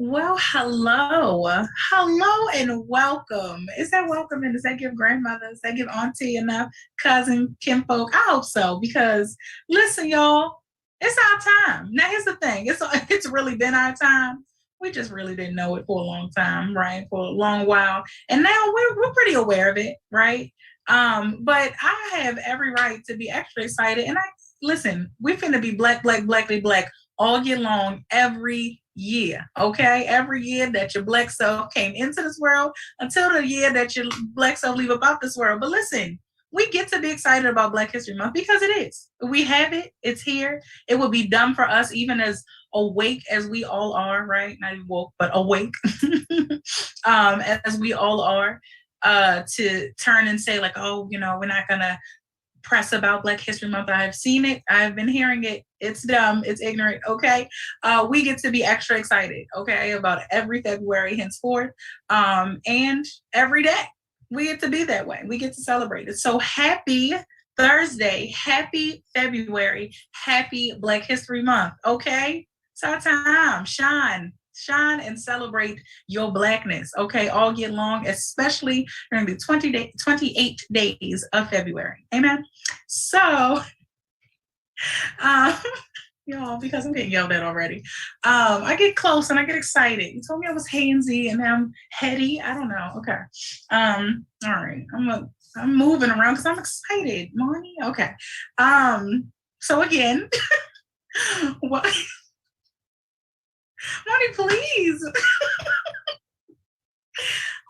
Well, hello, and welcome. Is that welcome? And does that give grandmother? Does that give auntie enough? Cousin, kinfolk? I hope so. Because listen, y'all, it's our time. Now, here's the thing. It's really been our time. We just really didn't know it for a long time, right? For a long while, and now we're pretty aware of it, right? But I have every right to be extra excited. And I listen. We're finna be black, black, blackly black all year long, every year. Okay, every year that your black self came into this world until the year that your black self leave about this world. But listen, we get to be excited about Black History Month because it is. We have it. It's here. It would be dumb for us, even as awake as we all are, right? Not even woke, but awake, as we all are, to turn and say like, oh, we're not gonna press about Black History Month. I've seen it. I've been hearing it. It's dumb. It's ignorant. Okay. We get to be extra excited. Okay. About every February henceforth. And every day we get to be that way. We get to celebrate it. So happy Thursday. Happy February. Happy Black History Month. Okay. It's our time. Shine and celebrate your blackness, okay, all year long, especially during the 28 days of February. Amen. So, um, y'all, because I'm getting yelled at already, I get close and I get excited. You told me I was handsy and now I'm heady. I don't know. Okay. All right. I'm moving around because I'm excited. Money. Okay. So again, what? Money, please.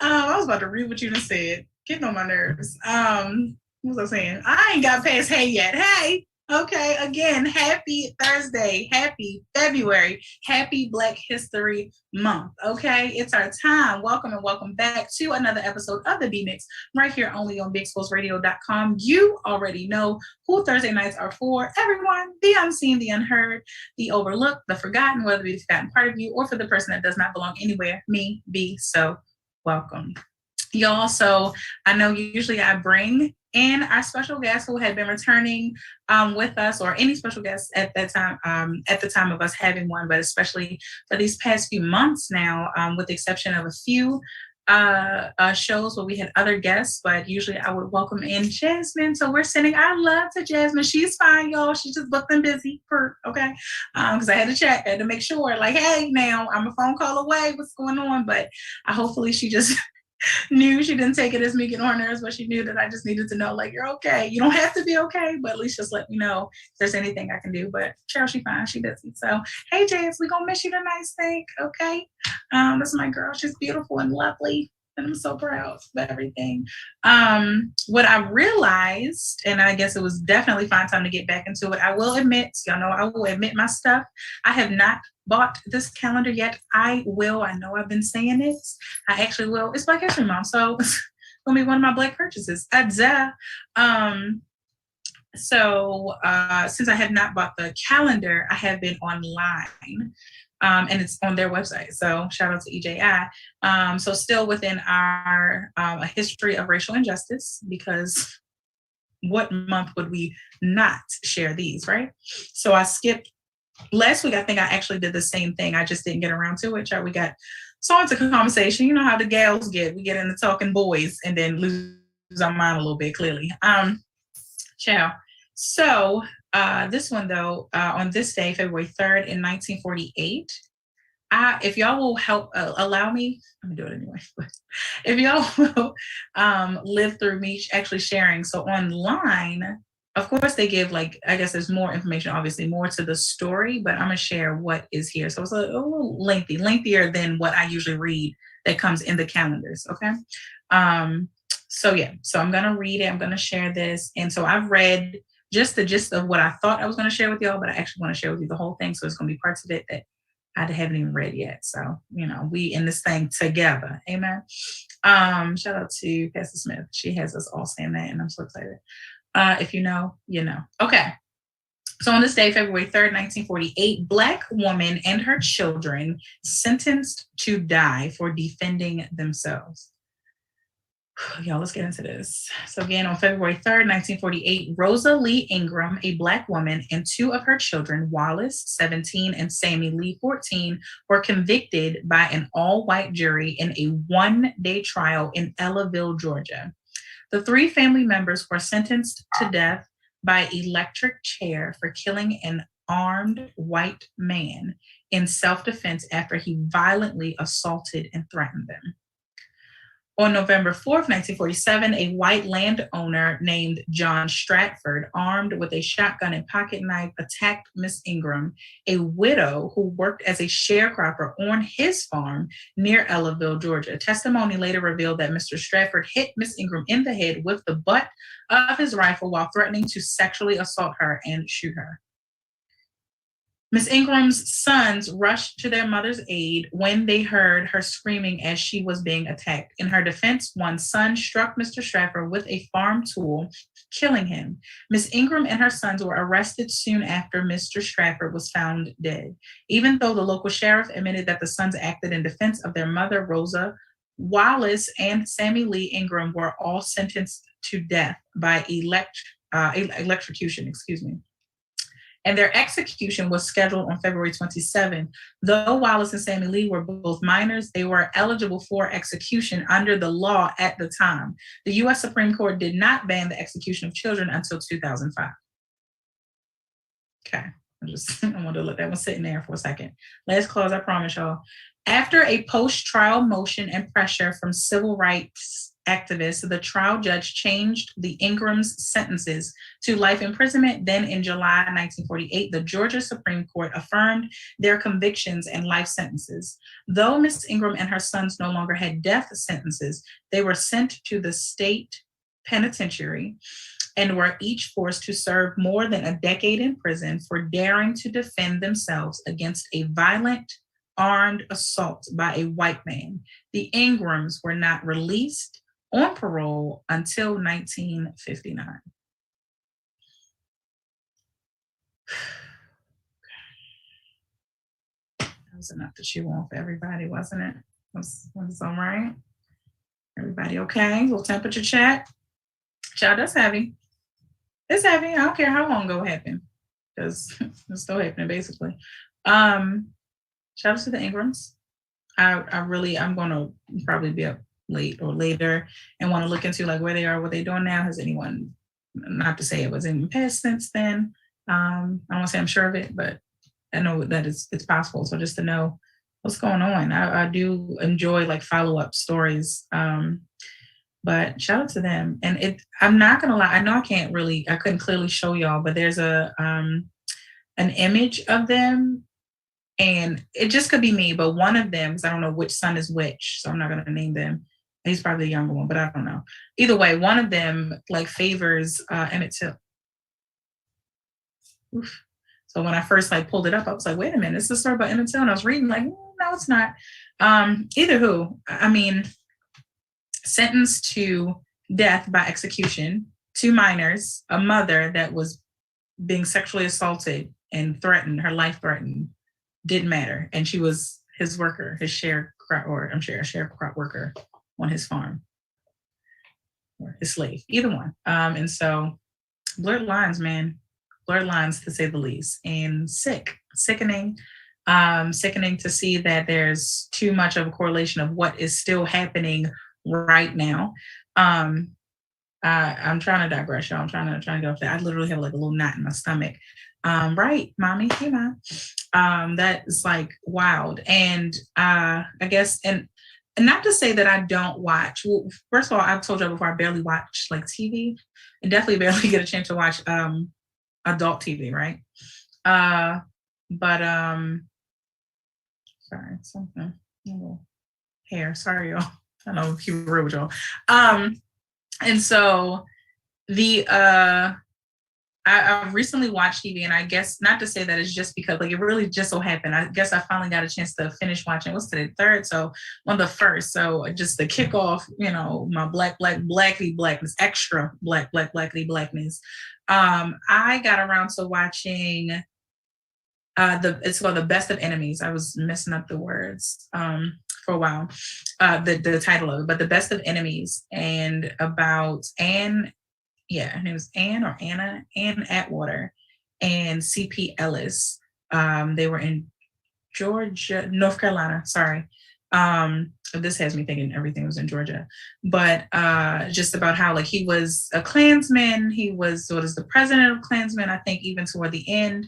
I was about to read what you just said. Getting on my nerves. What was I saying? I ain't got past hey yet. Hey. Okay, again, happy Thursday, happy February, happy Black History Month. Okay, it's our time. Welcome and welcome back to another episode of the B Mix, right here only on BigSpotsRadio.com. You already know who Thursday nights are for. Everyone, the unseen, the unheard, the overlooked, the forgotten, whether it be the forgotten part of you or for the person that does not belong anywhere. Me, be so welcome. Y'all, so I know usually I bring in our special guests who had been returning with us, or any special guests at that time, at the time of us having one, but especially for these past few months now, with the exception of a few shows where we had other guests, but usually I would welcome in Jasmine. So we're sending our love to Jasmine. She's fine, y'all. She's just booked and busy for okay. Because I had to check, I had to make sure, like, hey, now I'm a phone call away. What's going on? But hopefully she just knew, she didn't take it as me getting on her nerves, but she knew that I just needed to know, like, you're okay. You don't have to be okay, but at least just let me know if there's anything I can do. But Cheryl, she fine, she busy. So, hey, Jazz, we gonna miss you tonight, Stink. Okay. That's my girl. She's beautiful and lovely. And I'm so proud of everything. What I realized, and I guess it was definitely fine time to get back into it. I will admit, y'all know I will admit my stuff. I have not bought this calendar yet. I will. I know I've been saying it. I actually will. It's Black History Month, so it's gonna be one of my black purchases. Duh. Since I have not bought the calendar, I have been online. And it's on their website. So shout out to EJI. So still within our a history of racial injustice, because what month would we not share these, right? So I skipped last week. I think I actually did the same thing. I just didn't get around to it. We got so into conversation. You know how the gals get. We get into talking boys and then lose our mind a little bit, clearly. Ciao. So this one, though, on this day, February 3rd in 1948, if y'all will help allow me, I'm gonna do it anyway. If y'all will live through me actually sharing. So online, of course, they give, like, I guess there's more information, obviously more to the story, but I'm gonna share what is here. So it's a little lengthier than what I usually read that comes in the calendars. Okay. So yeah, so I'm gonna read it. I'm gonna share this, and so I've read just the gist of what I thought I was going to share with y'all, but I actually want to share with you the whole thing. So it's going to be parts of it that I haven't even read yet. So, we in this thing together. Amen. Shout out to Pastor Smith. She has us all saying that, and I'm so excited. If you know, you know. Okay. So on this day, February 3rd, 1948, Black woman and her children sentenced to die for defending themselves. Y'all, let's get into this. So, again, on February 3rd, 1948, Rosa Lee Ingram, a Black woman, and two of her children, Wallace, 17, and Sammy Lee, 14, were convicted by an all white jury in a 1 day trial in Ellaville, Georgia. The three family members were sentenced to death by electric chair for killing an armed white man in self defense after he violently assaulted and threatened them. On November 4th, 1947, a white landowner named John Stratford, armed with a shotgun and pocket knife, attacked Miss Ingram, a widow who worked as a sharecropper on his farm near Ellaville, Georgia. Testimony later revealed that Mr. Stratford hit Miss Ingram in the head with the butt of his rifle while threatening to sexually assault her and shoot her. Miss Ingram's sons rushed to their mother's aid when they heard her screaming as she was being attacked. In her defense, one son struck Mr. Stratford with a farm tool, killing him. Miss Ingram and her sons were arrested soon after Mr. Stratford was found dead. Even though the local sheriff admitted that the sons acted in defense of their mother, Rosa, Wallace and Sammy Lee Ingram were all sentenced to death by electrocution, and their execution was scheduled on February 27. Though Wallace and Sammy Lee were both minors, they were eligible for execution under the law at the time. The U.S. Supreme Court did not ban the execution of children until 2005. Okay, I want to let that one sit in there for a second. Let's close, I promise y'all. After a post-trial motion and pressure from civil rights activists, the trial judge changed the Ingram's sentences to life imprisonment. Then in July 1948, the Georgia Supreme Court affirmed their convictions and life sentences. Though Miss Ingram and her sons no longer had death sentences, they were sent to the state penitentiary and were each forced to serve more than a decade in prison for daring to defend themselves against a violent armed assault by a white man. The Ingrams were not released on parole until 1959. That was enough to chew on for everybody, wasn't it? Was all right? Everybody okay? Little temperature check. Child, that's heavy. It's heavy. I don't care how long ago it happened, because it's still happening basically. Shout out to the Ingrams. I'm gonna probably be up late or later and want to look into like where they are, what they're doing now. Has anyone, not to say it was in the past since then. I don't want to say I'm sure of it, but I know that it's possible. So just to know what's going on. I do enjoy like follow-up stories. But shout out to them. And I'm not gonna lie, I couldn't clearly show y'all, but there's an image of them. And it just could be me, but one of them, because I don't know which son is which, so I'm not going to name them. He's probably the younger one, but I don't know. Either way, one of them like favors Emmett Till. Oof. So when I first like pulled it up, I was like, wait a minute, this is a story about Emmett Till. And I was reading like, no, it's not. Either who, I mean, sentenced to death by execution, 2 minors, a mother that was being sexually assaulted and threatened, her life threatened. Didn't matter. And she was his worker, his sharecrop worker on his farm, or his slave, either one. And so blurred lines, man, blurred lines to say the least, and sickening to see that there's too much of a correlation of what is still happening right now. I'm trying to digress, y'all. I'm trying to get off that. I literally have like a little knot in my stomach. Right, mommy, hey mom. That is like wild. And I guess, and not to say that I don't watch. Well, first of all, I've told you before, I barely watch like TV, and definitely barely get a chance to watch adult TV, right? But sorry, something hair. Sorry, y'all. I don't know if you were with y'all. And so I've recently watched TV, and I guess not to say that it's just because like it really just so happened. I guess I finally got a chance to finish watching. What's today? 3rd, so on the 1st. So just to kick off, my blackity blackness, extra blackity blackness. I got around to watching it's called The Best of Enemies. I was messing up the words. for a while, the title of it, but The Best of Enemies, and about Anne, yeah, her name was Anne or Anna, Anne Atwater and C.P. Ellis. They were in Georgia, North Carolina, sorry. This has me thinking everything was in Georgia, but just about how like he was a Klansman, he was what is the president of Klansmen, I think even toward the end.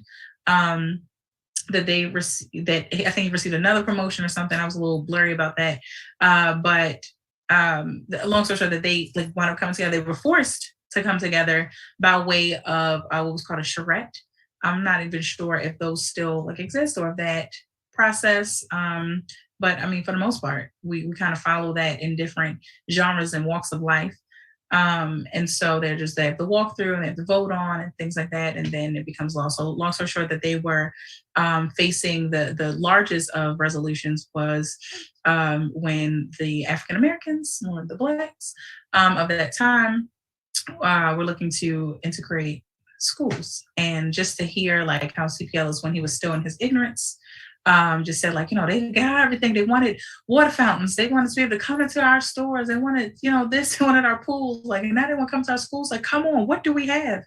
That they received that I think he received another promotion or something. I was a little blurry about that. But long story short, that they like wound up coming together. They were forced to come together by way of what was called a charrette. I'm not even sure if those still like exist or if that process. But I mean, for the most part, we kind of follow that in different genres and walks of life. And so they have the walkthrough and they have to vote on and things like that. And then it becomes law. So long story short, that they were facing the largest of resolutions was when the African Americans or the Blacks of that time were looking to integrate schools. And just to hear like how CPL is when he was still in his ignorance, just said like, they got everything. They wanted water fountains. They wanted to be able to come into our stores. They wanted, this, they wanted our pools. Like, and now they want to come to our schools. Like, come on, what do we have?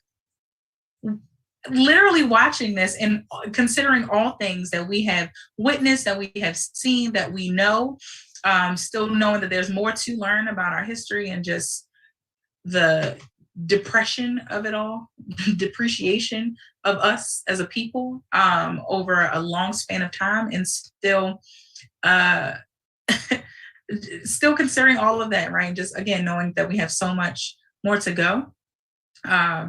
Literally watching this and considering all things that we have witnessed, that we have seen, that we know, still knowing that there's more to learn about our history and just the depression of it all, depreciation of us as a people over a long span of time, and still still considering all of that, right? Just again knowing that we have so much more to go,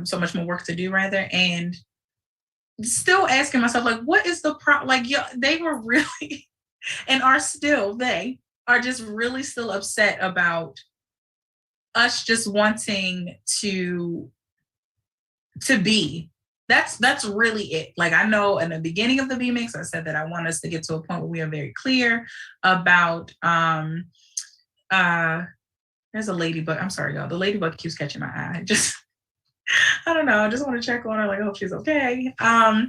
so much more work to do rather, and still asking myself like, what is the like they were really and they are just really still upset about us just wanting to be. That's really it. Like I know in the beginning of the B Mix, I said that I want us to get to a point where we are very clear about there's a ladybug. I'm sorry, y'all. The ladybug keeps catching my eye. Just I don't know. I just want to check on her. Like, I hope she's okay. I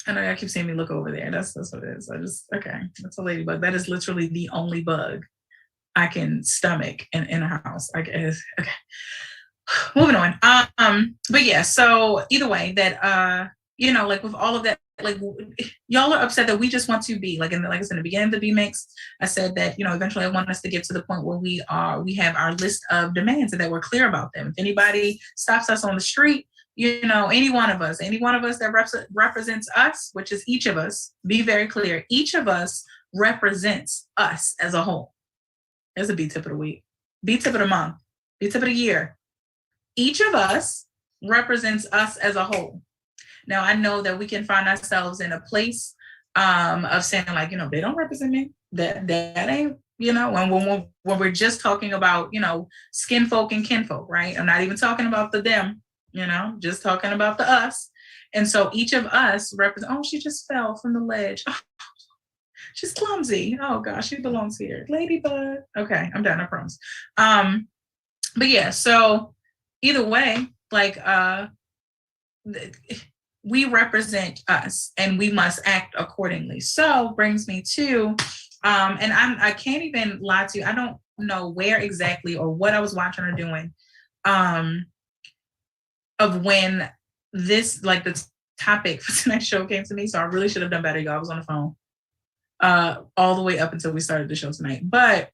know y'all keep seeing me look over there. That's what it is. Okay. That's a ladybug. That is literally the only bug I can stomach in a house. I guess. Okay. Moving on. But yeah, so either way, that like with all of that, like y'all are upset that we just want to be like like I said in the beginning of the B Mix, I said that eventually I want us to get to the point where we have our list of demands and that we're clear about them. If anybody stops us on the street, any one of us that represents us, which is each of us, be very clear, each of us represents us as a whole. There's a B tip of the week, B tip of the month, B tip of the year. Each of us represents us as a whole. Now, I know that we can find ourselves in a place of saying like, they don't represent me. That ain't, when we're just talking about, skin folk and kinfolk, right? I'm not even talking about the them, just talking about the us. And so each of us represent, oh, she just fell from the ledge. Oh, she's clumsy. Oh gosh, she belongs here. Ladybug. Okay, I'm done, I promise. But yeah, so either way, like we represent us and we must act accordingly. So brings me to and I can't even lie to you, I don't know where exactly or what I was watching or doing of when this like the topic for tonight's show came to me. So I really should have done better, y'all. I was on the phone all the way up until we started the show tonight. But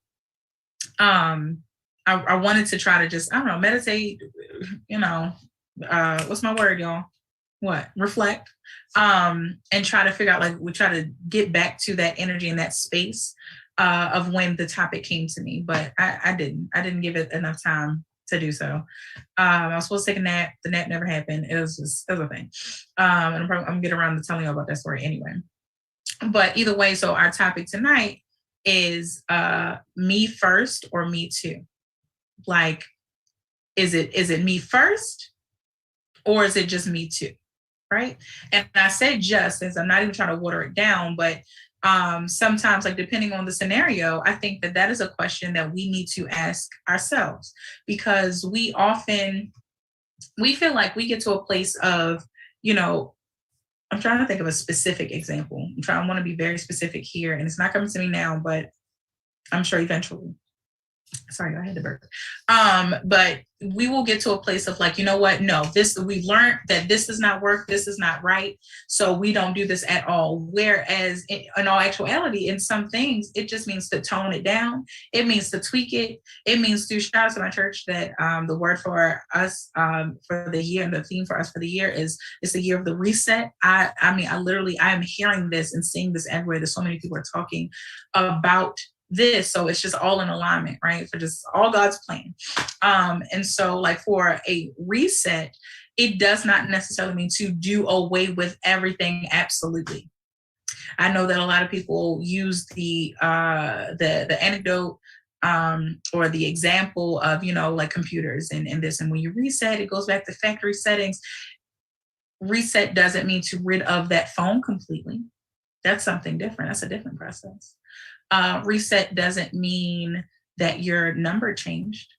I wanted to try to just, I don't know, meditate, what's my word, y'all? What? Reflect. And try to figure out, like, we try to get back to that energy and that space of when the topic came to me. But I didn't give it enough time to do so. I was supposed to take a nap. The nap never happened. It was a thing. And I'm gonna get around to telling you about that story anyway. But either way, so our topic tonight is me first or me too. Like, is it me first or is it just me too? Right. And I said just, as I'm not even trying to water it down, but sometimes, like, depending on the scenario, I think that is a question that we need to ask ourselves, because we feel like we get to a place of, I'm trying to think of a specific example. I want to be very specific here, and it's not coming to me now, but I'm sure eventually. Sorry, I had to burp. But we will get to a place of like, you know what? No, this we learned that this does not work. This is not right. So we don't do this at all. Whereas in all actuality, in some things, it just means to tone it down. It means to tweak it. It means to shout out to my church that the word for us for the year and the theme for us for the year is it's the year of the reset. I mean, I am hearing this and seeing this everywhere. There's so many people are talking about this, so it's just all in alignment, right, for just all God's plan. And so like for a reset, it does not necessarily mean to do away with everything. Absolutely. I know that a lot of people use the anecdote or the example of, you know, like computers and this, and when you reset, it goes back to factory settings. Reset doesn't mean to rid of that phone completely. That's something different. That's a different process. Reset doesn't mean that your number changed,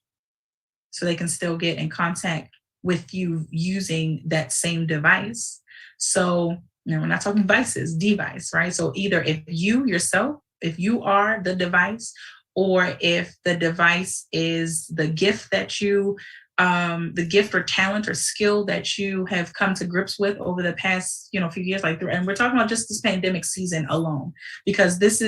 so they can still get in contact with you using that same device. So, you know, we're not talking devices, device, right? So either if you yourself, if you are the device, or if the device is the gift that you the gift or talent or skill that you have come to grips with over the past, you know, few years, like, and we're talking about just this pandemic season alone, because this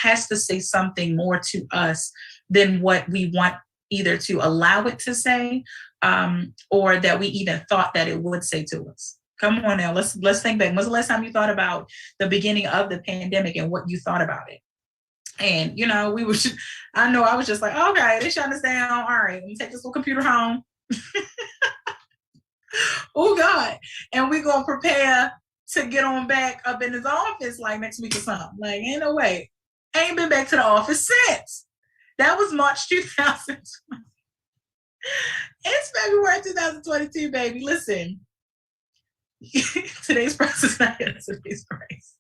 has to say something more to us than what we want either to allow it to say, or that we even thought that it would say to us. Come on now, let's think back. When's the last time you thought about the beginning of the pandemic and what you thought about it? And you know, I know I was just like, okay, they shut us down. All right, let me take this little computer home. Oh God. And we're gonna prepare to get on back up in his office like next week or something. Like, ain't no way. I ain't been back to the office since. That was March 2000. It's February 2022, baby. Listen. Today's price is not yesterday's price.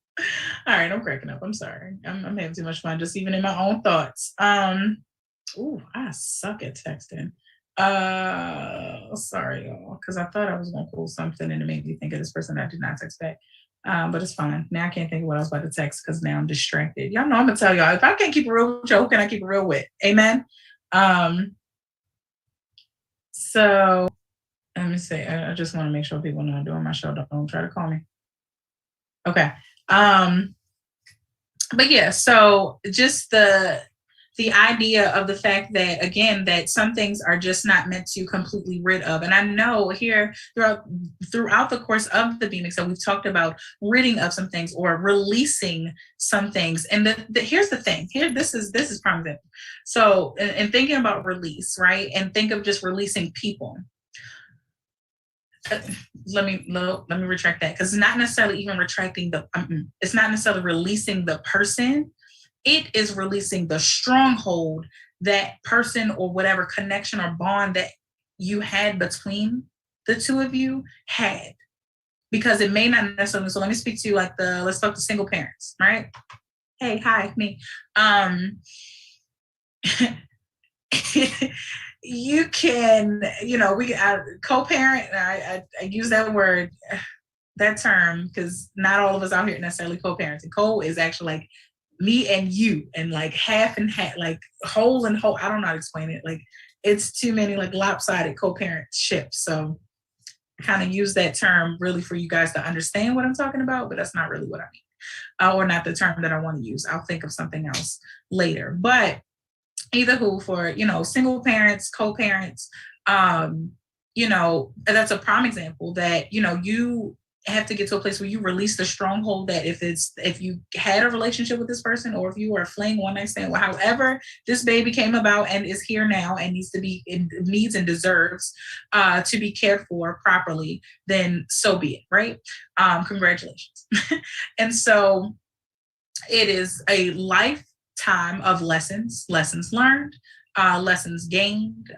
All right, I'm cracking up. I'm sorry. I'm having too much fun just even in my own thoughts. Ooh, I suck at texting. Sorry, y'all, because I thought I was gonna pull something and it made me think of this person that did not text back. But it's fine. Now I can't think of what I was about to text because now I'm distracted. Y'all know I'm gonna tell y'all, if I can't keep a real joke, can I keep it real with? Amen. So let me see. I just want to make sure people know I'm doing my show. Don't try to call me. Okay. But yeah, so just the idea of the fact that, again, that some things are just not meant to completely rid of. And I know here throughout the course of the Phoenix that we've talked about ridding of some things or releasing some things. And here's the thing. Here, this is prime example. So in thinking about release, right? And think of just releasing people. Let me retract that, because it's not necessarily even retracting it's not necessarily releasing the person. It is releasing the stronghold that person or whatever connection or bond that you had between the two of you had, because it may not necessarily. So let me speak to you like let's talk to single parents, right? Hey, hi, me. You can, you know, we co-parent. I use that word, that term, because not all of us out here necessarily co-parenting. Co is actually like me and you, and like half and half, like whole and whole. I don't know how to explain it. Like it's too many like lopsided co-parentships. So kind of use that term really for you guys to understand what I'm talking about, but that's not really what I mean, or not the term that I want to use. I'll think of something else later. But either who, for, you know, single parents, co-parents, you know, that's a prime example that, you know, you have to get to a place where you release the stronghold that if you had a relationship with this person, or if you were fleeing one night stand, or however this baby came about and is here now and needs and deserves to be cared for properly, then so be it, right? Congratulations. And so it is a lifetime of lessons learned, lessons gained,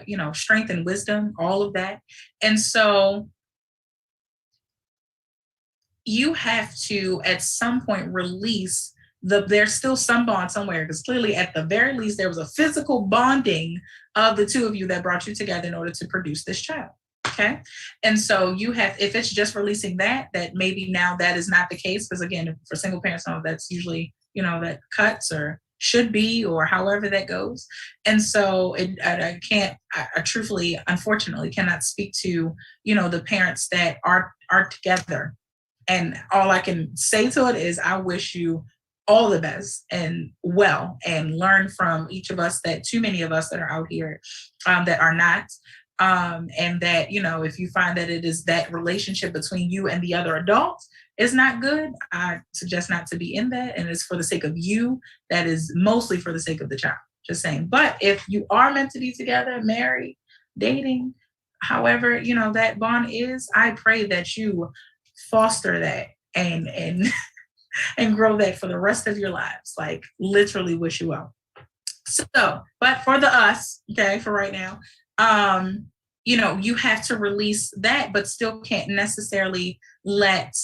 you know, strength and wisdom, all of that. And so you have to at some point release there's still some bond somewhere, because clearly at the very least there was a physical bonding of the two of you that brought you together in order to produce this child. Okay. And so you have, if it's just releasing that maybe now that is not the case, because again, for single parents, that's usually, you know, that cuts or should be, or however that goes. And so I can't, I truthfully, unfortunately, cannot speak to, the parents that are together. And all I can say to it is, I wish you all the best and well, and learn from each of us, that too many of us that are out here that are not. And that, if you find that it is that relationship between you and the other adult is not good, I suggest not to be in that. And it's for the sake of you, that is mostly for the sake of the child. Just saying. But if you are meant to be together, married, dating, however, that bond is, I pray that you foster that and and grow that for the rest of your lives. Like, literally wish you well. So, but for the us, okay, for right now, you have to release that, but still can't necessarily let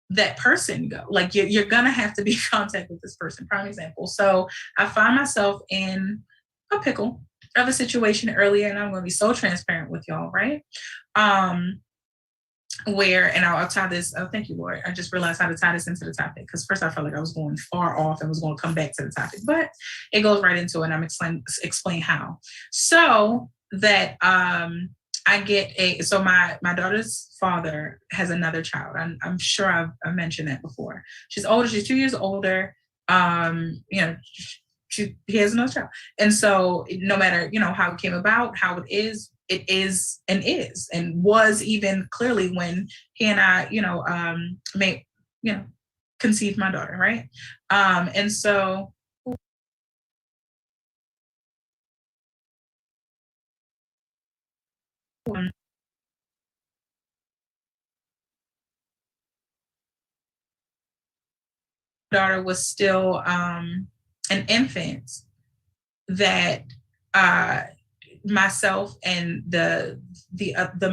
that person go. Like, you're gonna have to be in contact with this person. Prime example. So I find myself in a pickle of a situation earlier, and I'm gonna be so transparent with y'all, right? Um, where, and I'll tie this. Oh, thank you, Lord. I just realized how to tie this into the topic, because first I felt like I was going far off and was going to come back to the topic, but it goes right into it. And I'm explain how. So that I get so my daughter's father has another child. I'm sure I've mentioned that before. She's older. She's 2 years older. He has another child, and so no matter how it came about, how it is and was, even clearly when he and I, made, conceived my daughter, right? And so my daughter was still an infant, that uh, myself and the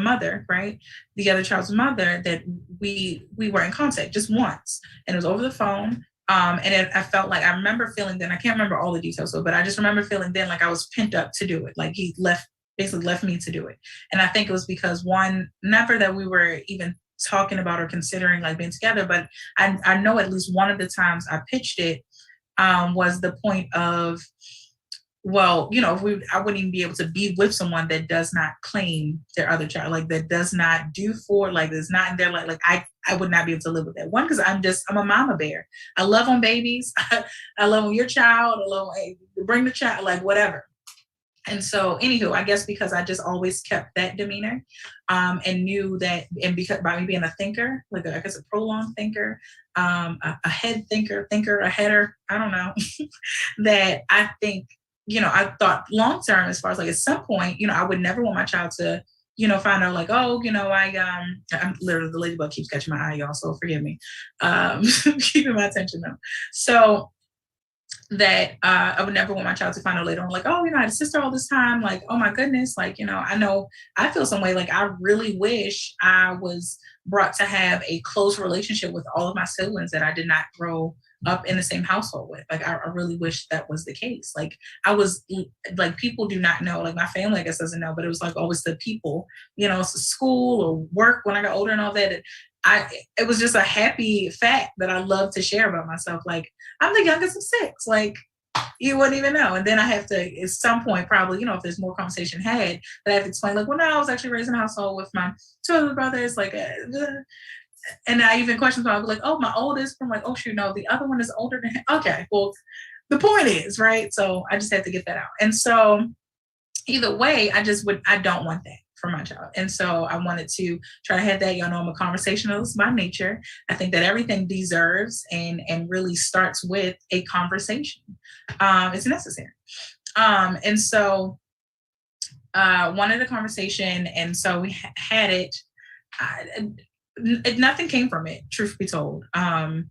mother, right, the other child's mother, that we were in contact just once, and it was over the phone. I felt like, I remember feeling then, I can't remember all the details, but I just remember feeling then like I was pent up to do it. Like, he basically left me to do it. And I think it was because, one, never that we were even talking about or considering like being together, but I know at least one of the times I pitched it was the point of, well, if I wouldn't even be able to be with someone that does not claim their other child, like that does not do for, like, is not in their, like I would not be able to live with that. One, because I'm a mama bear. I love on babies. I love on your child. I love hey, bring the child, like whatever. And so, anywho, I guess because I just always kept that demeanor, and knew that, and because by me being a thinker, like I guess a prolonged thinker, a head thinker, a header, I don't know, that I think, I thought long term, as far as like at some point, I would never want my child to, find out like, oh, I'm literally, the ladybug keeps catching my eye, y'all, so forgive me, keeping my attention though. So that I would never want my child to find out later on, like, oh, I had a sister all this time. Like, oh my goodness, like, I know I feel some way. Like, I really wish I was brought to have a close relationship with all of my siblings that I did not grow up in the same household with. Like, I really wish that was the case. Like, I was like, people do not know, like my family, I guess, doesn't know, but it was like always the people, school or work when I got older and all that. It was just a happy fact that I love to share about myself. Like, I'm the youngest of six. Like, you wouldn't even know. And then I have to, at some point, probably, if there's more conversation had, that I have to explain, like, well, no, I was actually raised in a household with my two other brothers. Like, and I even question, I'll be like, oh, my oldest. I'm like, oh, shoot, no, the other one is older than him. Okay, well, the point is, right? So I just had to get that out. And so either way, I don't want that for my child. And so I wanted to try to have that. Y'all know I'm a conversationalist by nature. I think that everything deserves and really starts with a conversation. It's necessary. And so wanted a conversation. And so we had it. Nothing came from it, truth be told. Nothing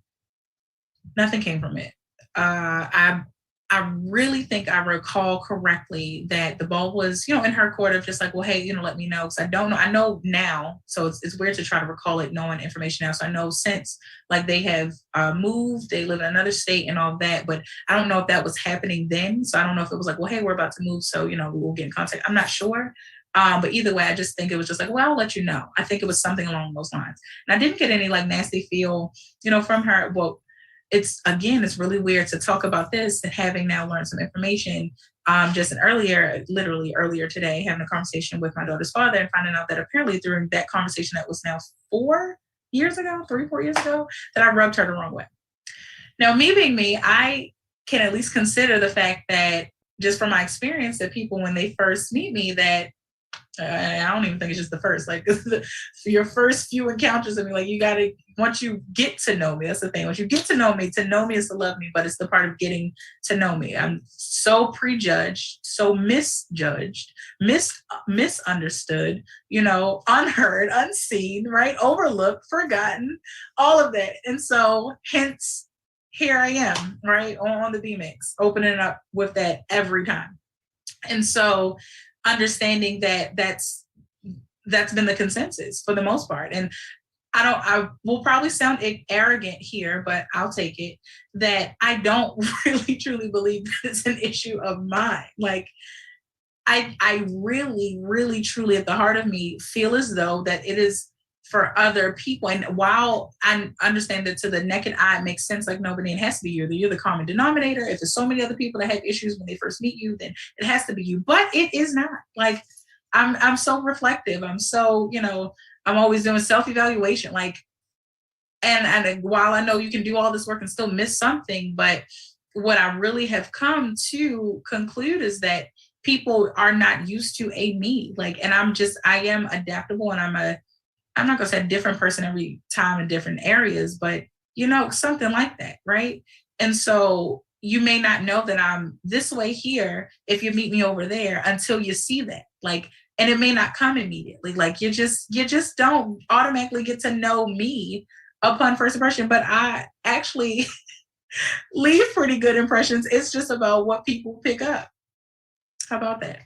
came from it. I really think I recall correctly that the ball was, in her court of just like, well, hey, let me know. Cause I don't know. I know now. So it's weird to try to recall it, knowing information now. So I know since like they have moved, they live in another state and all that, but I don't know if that was happening then. So I don't know if it was like, well, hey, we're about to move. So, we'll get in contact. I'm not sure. But either way, I just think it was just like, well, I'll let you know. I think it was something along those lines. And I didn't get any like nasty feel, from her. Well, it's really weird to talk about this and having now learned some information. Just literally earlier today, having a conversation with my daughter's father and finding out that apparently during that conversation that was now 4 years ago, 3, 4 years ago, that I rubbed her the wrong way. Now, me being me, I can at least consider the fact that just from my experience that people, when they first meet me, that I don't even think it's just the first, like your first few encounters of me, like once you get to know me, that's the thing. Once you get to know me is to love me, but it's the part of getting to know me. I'm so prejudged, so misjudged, misunderstood, unheard, unseen, right? Overlooked, forgotten, all of that. And so hence here I am, right? On the B mix, opening up with that every time. And so understanding that that's been the consensus for the most part. And I will probably sound arrogant here, but I'll take it that I don't really truly believe that it's an issue of mine. Like I really, really, truly at the heart of me feel as though that it is for other people. And while I understand that to the naked eye, it makes sense, like nobody, it has to be you. You're the common denominator. If there's so many other people that have issues when they first meet you, then it has to be you. But it is not. Like I'm so reflective. I'm so, I'm always doing self-evaluation. Like, and while I know you can do all this work and still miss something, but what I really have come to conclude is that people are not used to a me. Like, and I am adaptable, and I'm not gonna say a different person every time in different areas, but something like that, right? And so you may not know that I'm this way here if you meet me over there until you see that. Like, and it may not come immediately. Like you just don't automatically get to know me upon first impression. But I actually leave pretty good impressions. It's just about what people pick up. How about that?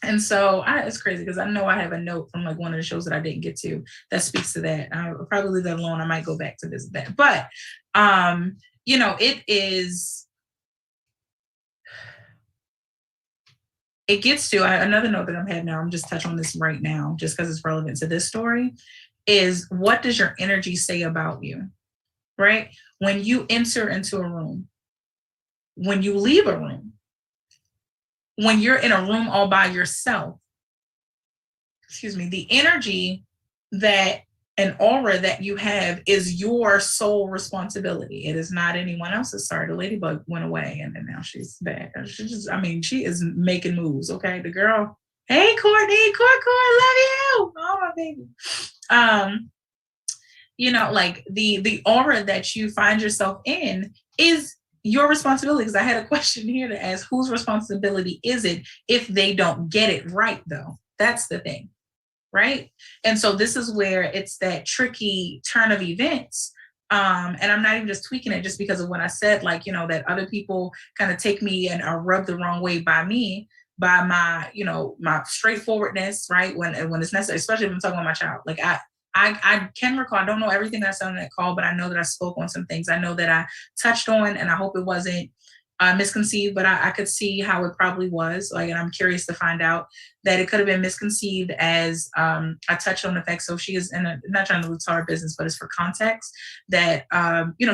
And so it's crazy because I know I have a note from like one of the shows that I didn't get to that speaks to that. I'll probably leave that alone. I might go back to visit that. But, it gets to another note that I'm having now. I'm just touching on this right now, just because it's relevant to this story, is what does your energy say about you, right? When you enter into a room, when you leave a room, when you're in a room all by yourself, the energy that an aura that you have is your sole responsibility. It is not anyone else's. Sorry, the ladybug went away and then now she's back. She is making moves. Okay, the girl. Hey, Courtney, love you. Oh, my baby. Like the aura that you find yourself in is your responsibility. Because I had a question here to ask: whose responsibility is it if they don't get it right? Though that's the thing. Right. And so this is where it's that tricky turn of events. And I'm not even just tweaking it just because of what I said, like, that other people kind of take me and are rubbed the wrong way by my, my straightforwardness, right? When it's necessary, especially if I'm talking about my child. Like I can recall, I don't know everything that I said on that call, but I know that I spoke on some things. I know that I touched on, and I hope it wasn't misconceived, but I could see how it probably was. Like, and I'm curious to find out that it could have been misconceived as I touched on the fact. So she is not trying to lose our business, but it's for context that,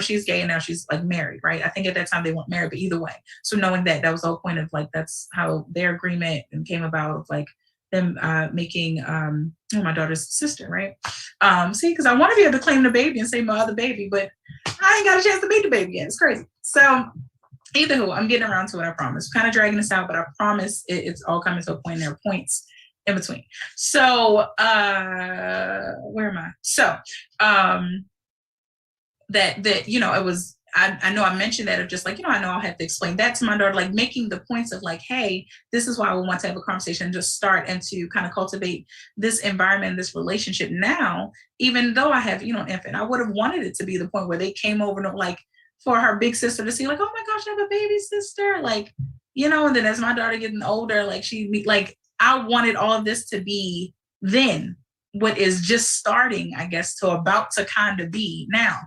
she's gay and now she's like married, right? I think at that time they weren't married, but either way. So knowing that was the whole point of like, that's how their agreement and came about, of like them making my daughter's sister, right? Because I want to be able to claim the baby and say my other baby, but I ain't got a chance to meet the baby yet. It's crazy. So either who, I'm getting around to it, I promise. Kind of dragging this out, but I promise it's all coming to a point. There are points in between. So where am I? So that it was, I know I mentioned that of just like, I know I'll have to explain that to my daughter, like making the points of like, hey, this is why we want to have a conversation and just start and to kind of cultivate this environment, this relationship now, even though I have, an infant. I would have wanted it to be the point where they came over and like, for her big sister to see like, oh my gosh, I have a baby sister. Like, and then as my daughter getting older, like I wanted all of this to be then what is just starting, I guess, to about to kind of be now.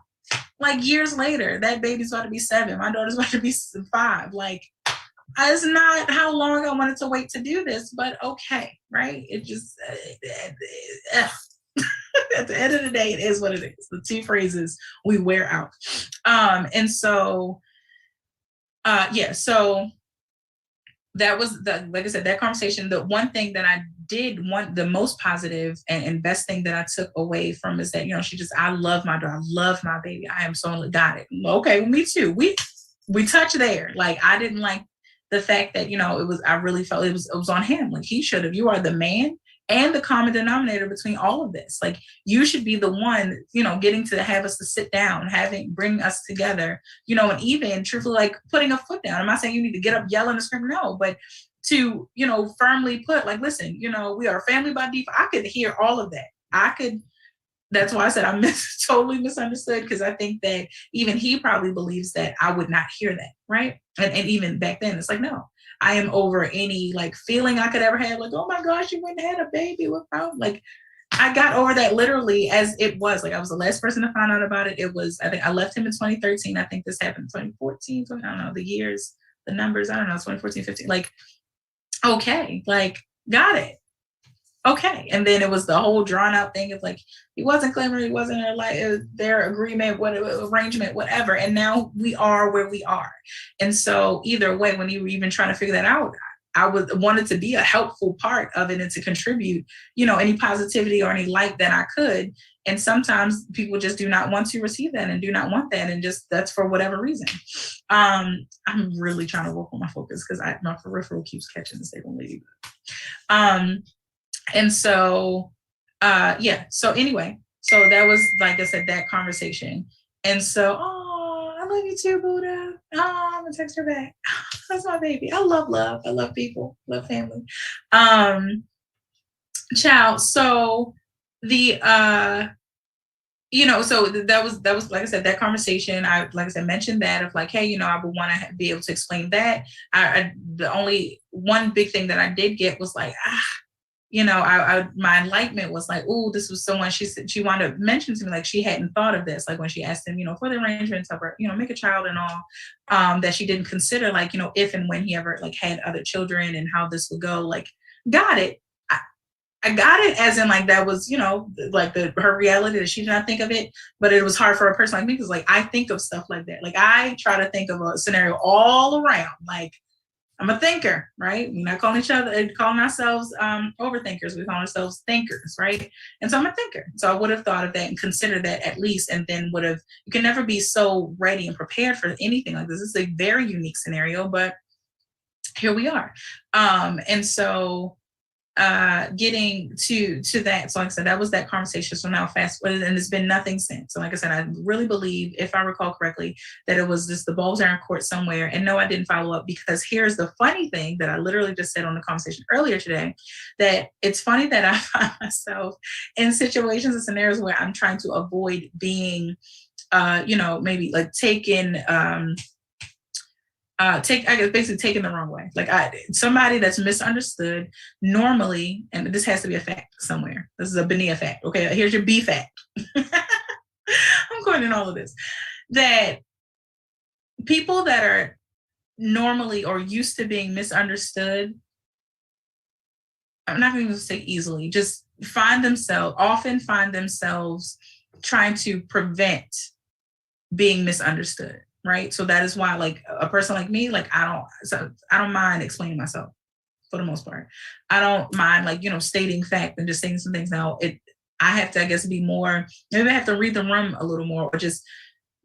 Like years later, that baby's about to be 7. My daughter's about to be 5. Like, it's not how long I wanted to wait to do this, but okay, right? It just, at the end of the day, it is what it is. The 2 phrases we wear out. And so, yeah, so that was like I said, that conversation. The one thing that I did want, the most positive and best thing that I took away from is that, she just, I love my daughter. I love my baby. I am so, got it. Okay, well, me too. We touched there. Like, I didn't like the fact that, I really felt it was on him. Like, he should have, you are the man and the common denominator between all of this. Like, you should be the one, getting to have us to sit down, bring us together, and even truthfully, like, putting a foot down. I'm not saying you need to get up, yelling and screaming, no, but to, firmly put, like, listen, we are a family by default. I could hear all of that. That's why I said I totally misunderstood, because I think that even he probably believes that I would not hear that, right? And even back then, it's like, no, I am over any like feeling I could ever have, like, oh my gosh, you went and had a baby. What problem? Like, I got over that literally as it was. Like, I was the last person to find out about it. It was, I think I left him in 2013. I think this happened in 2014. I don't know the years, the numbers. I don't know, 2014, 15. Like, okay, like, got it. Okay. And then it was the whole drawn out thing of like, he wasn't claiming, he wasn't their agreement, arrangement, whatever. And now we are where we are. And so either way, when you were even trying to figure that out, I wanted to be a helpful part of it and to contribute, any positivity or any light that I could. And sometimes people just do not want to receive that and do not want that. And just, that's for whatever reason. I'm really trying to work on my focus because my peripheral keeps catching the stable lady. And so, yeah. So anyway, so that was, like I said, that conversation. And so, oh, I love you too, Buddha. Oh, I'm gonna text her back. That's my baby. I love love. I love people. Love family. Child. So the, so that was like I said, that conversation. Like I said, mentioned that of like, hey, I would want to be able to explain that. The only one big thing that I did get was like, my enlightenment was like, oh, this was someone she said she wanted to mention to me, like she hadn't thought of this, like when she asked him, for the arrangements of her, make a child and all, that she didn't consider, like, if and when he ever like had other children and how this would go. Like, got it. I got it as in like that was, like her reality that she did not think of it, but it was hard for a person like me because like I think of stuff like that. Like I try to think of a scenario all around, like I'm a thinker, right? We're not calling ourselves overthinkers. We call ourselves thinkers, right? And so I'm a thinker. So I would have thought of that and considered that at least, and then you can never be so ready and prepared for anything like this. This is a very unique scenario, but here we are. And so getting to that. So like I said, that was that conversation. So now fast forward, and it's been nothing since. So like I said, I really believe, if I recall correctly, that it was just the balls are in court somewhere. And no, I didn't follow up, because here's the funny thing that I literally just said on the conversation earlier today, that it's funny that I find myself in situations and scenarios where I'm trying to avoid being, maybe like taken, I guess basically taken the wrong way. Like somebody that's misunderstood normally, and this has to be a fact somewhere. This is a Benia fact. Okay, here's your B fact. I'm going in all of this. That people that are normally or used to being misunderstood, I'm not going to say easily, just often find themselves trying to prevent being misunderstood. Right. So that is why, like a person like me, like I don't mind explaining myself for the most part. I don't mind like, stating fact and just saying some things. Now I have to, I guess, be more, maybe I have to read the room a little more, or just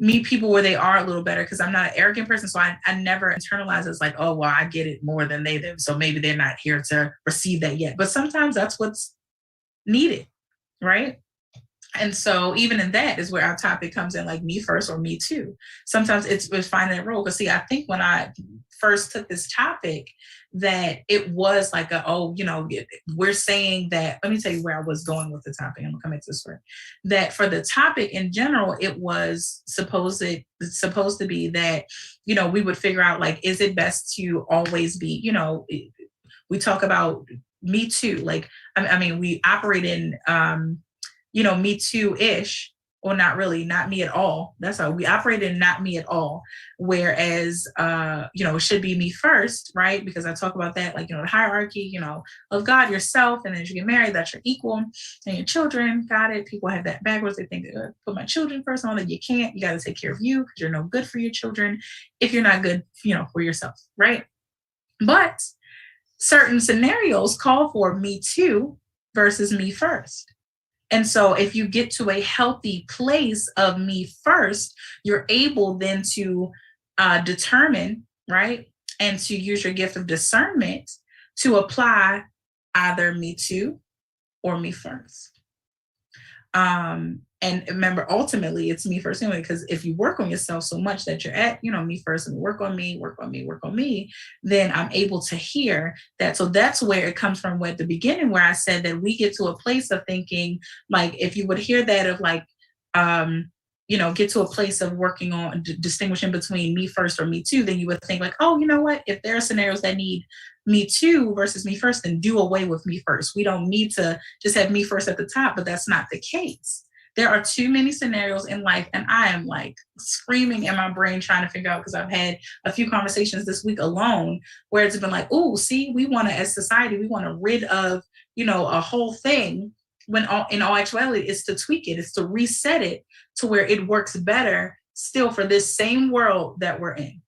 meet people where they are a little better. Cause I'm not an arrogant person. So I never internalize it's like, oh, well, I get it more than they do. So maybe they're not here to receive that yet. But sometimes that's what's needed. Right. And so even in that is where our topic comes in, like me first or me too. Sometimes it's finding that role. Because see, I think when I first took this topic, that it was like we're saying that, let me tell you where I was going with the topic. I'm gonna come into this way. That for the topic in general, it was supposed to be that, we would figure out, like, is it best to always be, we talk about me too. Like, I mean, we operate in, Me Too-ish, or not really, not me at all. That's how we operate in not me at all. Whereas, it should be me first, right? Because I talk about that, like, the hierarchy, of God, yourself, and then as you get married, that's your equal, and your children. Got it. People have that backwards. They think, put my children first, on that you can't. You got to take care of you because you're no good for your children if you're not good, for yourself, right? But certain scenarios call for me too versus me first. And so if you get to a healthy place of me first, you're able then to determine, right? And to use your gift of discernment to apply either me too or me first. And remember, ultimately, it's me first anyway, because if you work on yourself so much that you're at, me first and work on me, work on me, work on me, then I'm able to hear that. So that's where it comes from at the beginning, where I said that we get to a place of thinking, like, if you would hear that of like, get to a place of working on distinguishing between me first or me too, then you would think like, oh, you know what? If there are scenarios that need me too versus me first, then do away with me first. We don't need to just have me first at the top, but that's not the case. There are too many scenarios in life, and I am like screaming in my brain trying to figure out, because I've had a few conversations this week alone where it's been like, oh, see, we want to, as society, we want to rid of, a whole thing, when in all actuality, it's to tweak it, it's to reset it to where it works better still for this same world that we're in.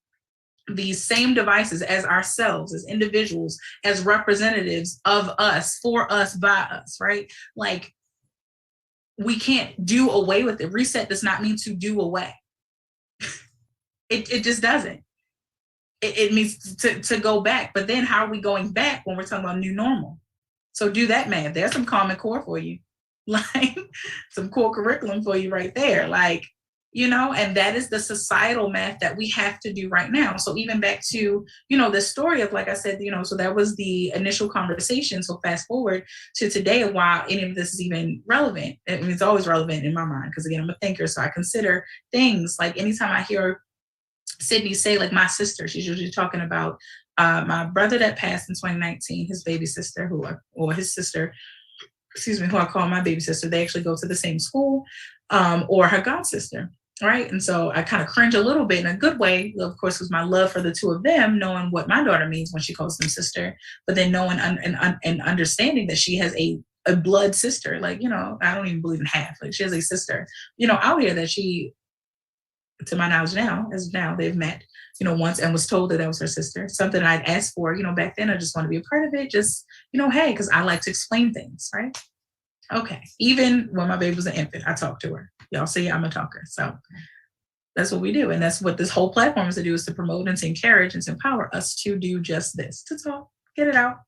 These same devices as ourselves, as individuals, as representatives of us, for us, by us, right? Like, we can't do away with it. Reset does not mean to do away. It just doesn't. It means to go back. But then how are we going back when we're talking about new normal? So do that math. There's some Common Core for you. Like, some core curriculum for you right there. Like, and that is the societal math that we have to do right now. So even back to, the story of, like I said, so that was the initial conversation. So fast forward to today, and why any of this is even relevant. I mean, it's always relevant in my mind, because again, I'm a thinker. So I consider things like, anytime I hear Sydney say, like, my sister, she's usually talking about my brother that passed in 2019, his baby sister, or his sister, who I call my baby sister. They actually go to the same school, or her god sister. Right. And so I kind of cringe a little bit in a good way, of course, was my love for the two of them, knowing what my daughter means when she calls them sister, but then knowing and understanding that she has a blood sister. Like, I don't even believe in half. Like, she has a sister, out here that she, to my knowledge now, as now they've met, once, and was told that that was her sister. Something I'd asked for, back then. I just want to be a part of it. Just, hey, because I like to explain things. Right. Okay. Even when my baby was an infant, I talked to her. Y'all see, I'm a talker. So that's what we do. And that's what this whole platform is to do, is to promote and to encourage and to empower us to do just this, to talk, get it out.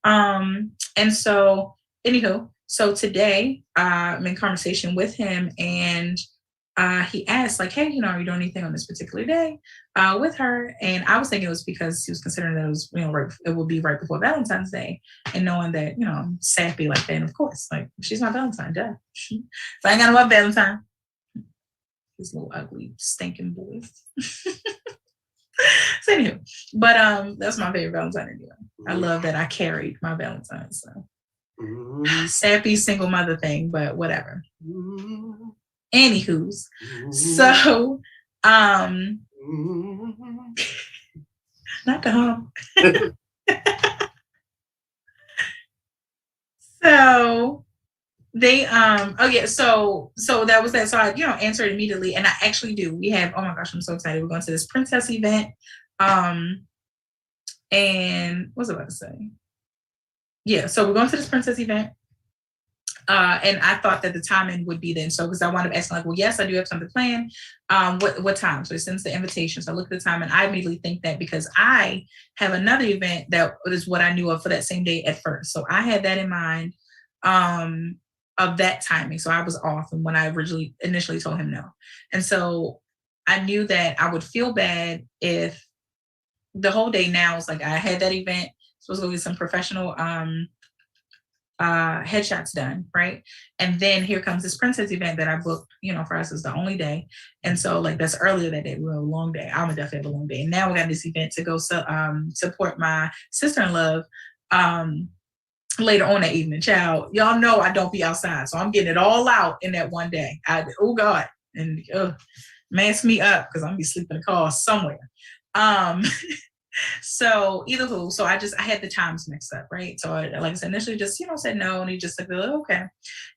And so, anywho, so today I'm in conversation with him, and he asked, like, hey, are you doing anything on this particular day with her? And I was thinking it was because he was considering that it was, it would be right before Valentine's Day, and knowing that, I'm sappy like that. And of course, like, she's my Valentine, duh. So I ain't got no Valentine. These little ugly stinking boys. So anyway, but that's my favorite Valentine anyway. I love that I carried my Valentine. So sappy single mother thing, but whatever. Anywho's, so not the hum. So they so that was that. So I answered immediately, and I actually do. We have, oh my gosh, I'm so excited. We're going to this princess event. And what was I about to say? Yeah, so we're going to this princess event. And I thought that the timing would be then. So, because I wound up asking, like, well, yes, I do have something planned. What time? So he sends the invitation. So I look at the time, and I immediately think that because I have another event that is what I knew of for that same day at first. So I had that in mind of that timing. So I was off, and when I initially told him no. And so I knew that I would feel bad if the whole day now is like, I had that event, supposed to go get some professional headshots done, right? And then here comes this princess event that I booked, for us is the only day. And so, like, that's earlier that day. We were a long day. I'm definitely have a long day. And now we got this event to go support my sister-in-law later on that evening, child, y'all know I don't be outside. So I'm getting it all out in that one day. Oh God. And mask me up because I'm gonna be sleeping in the car somewhere. Um, so either who, so I had the times mixed up, right? So like I said, initially just, said no. And he just said, oh, okay.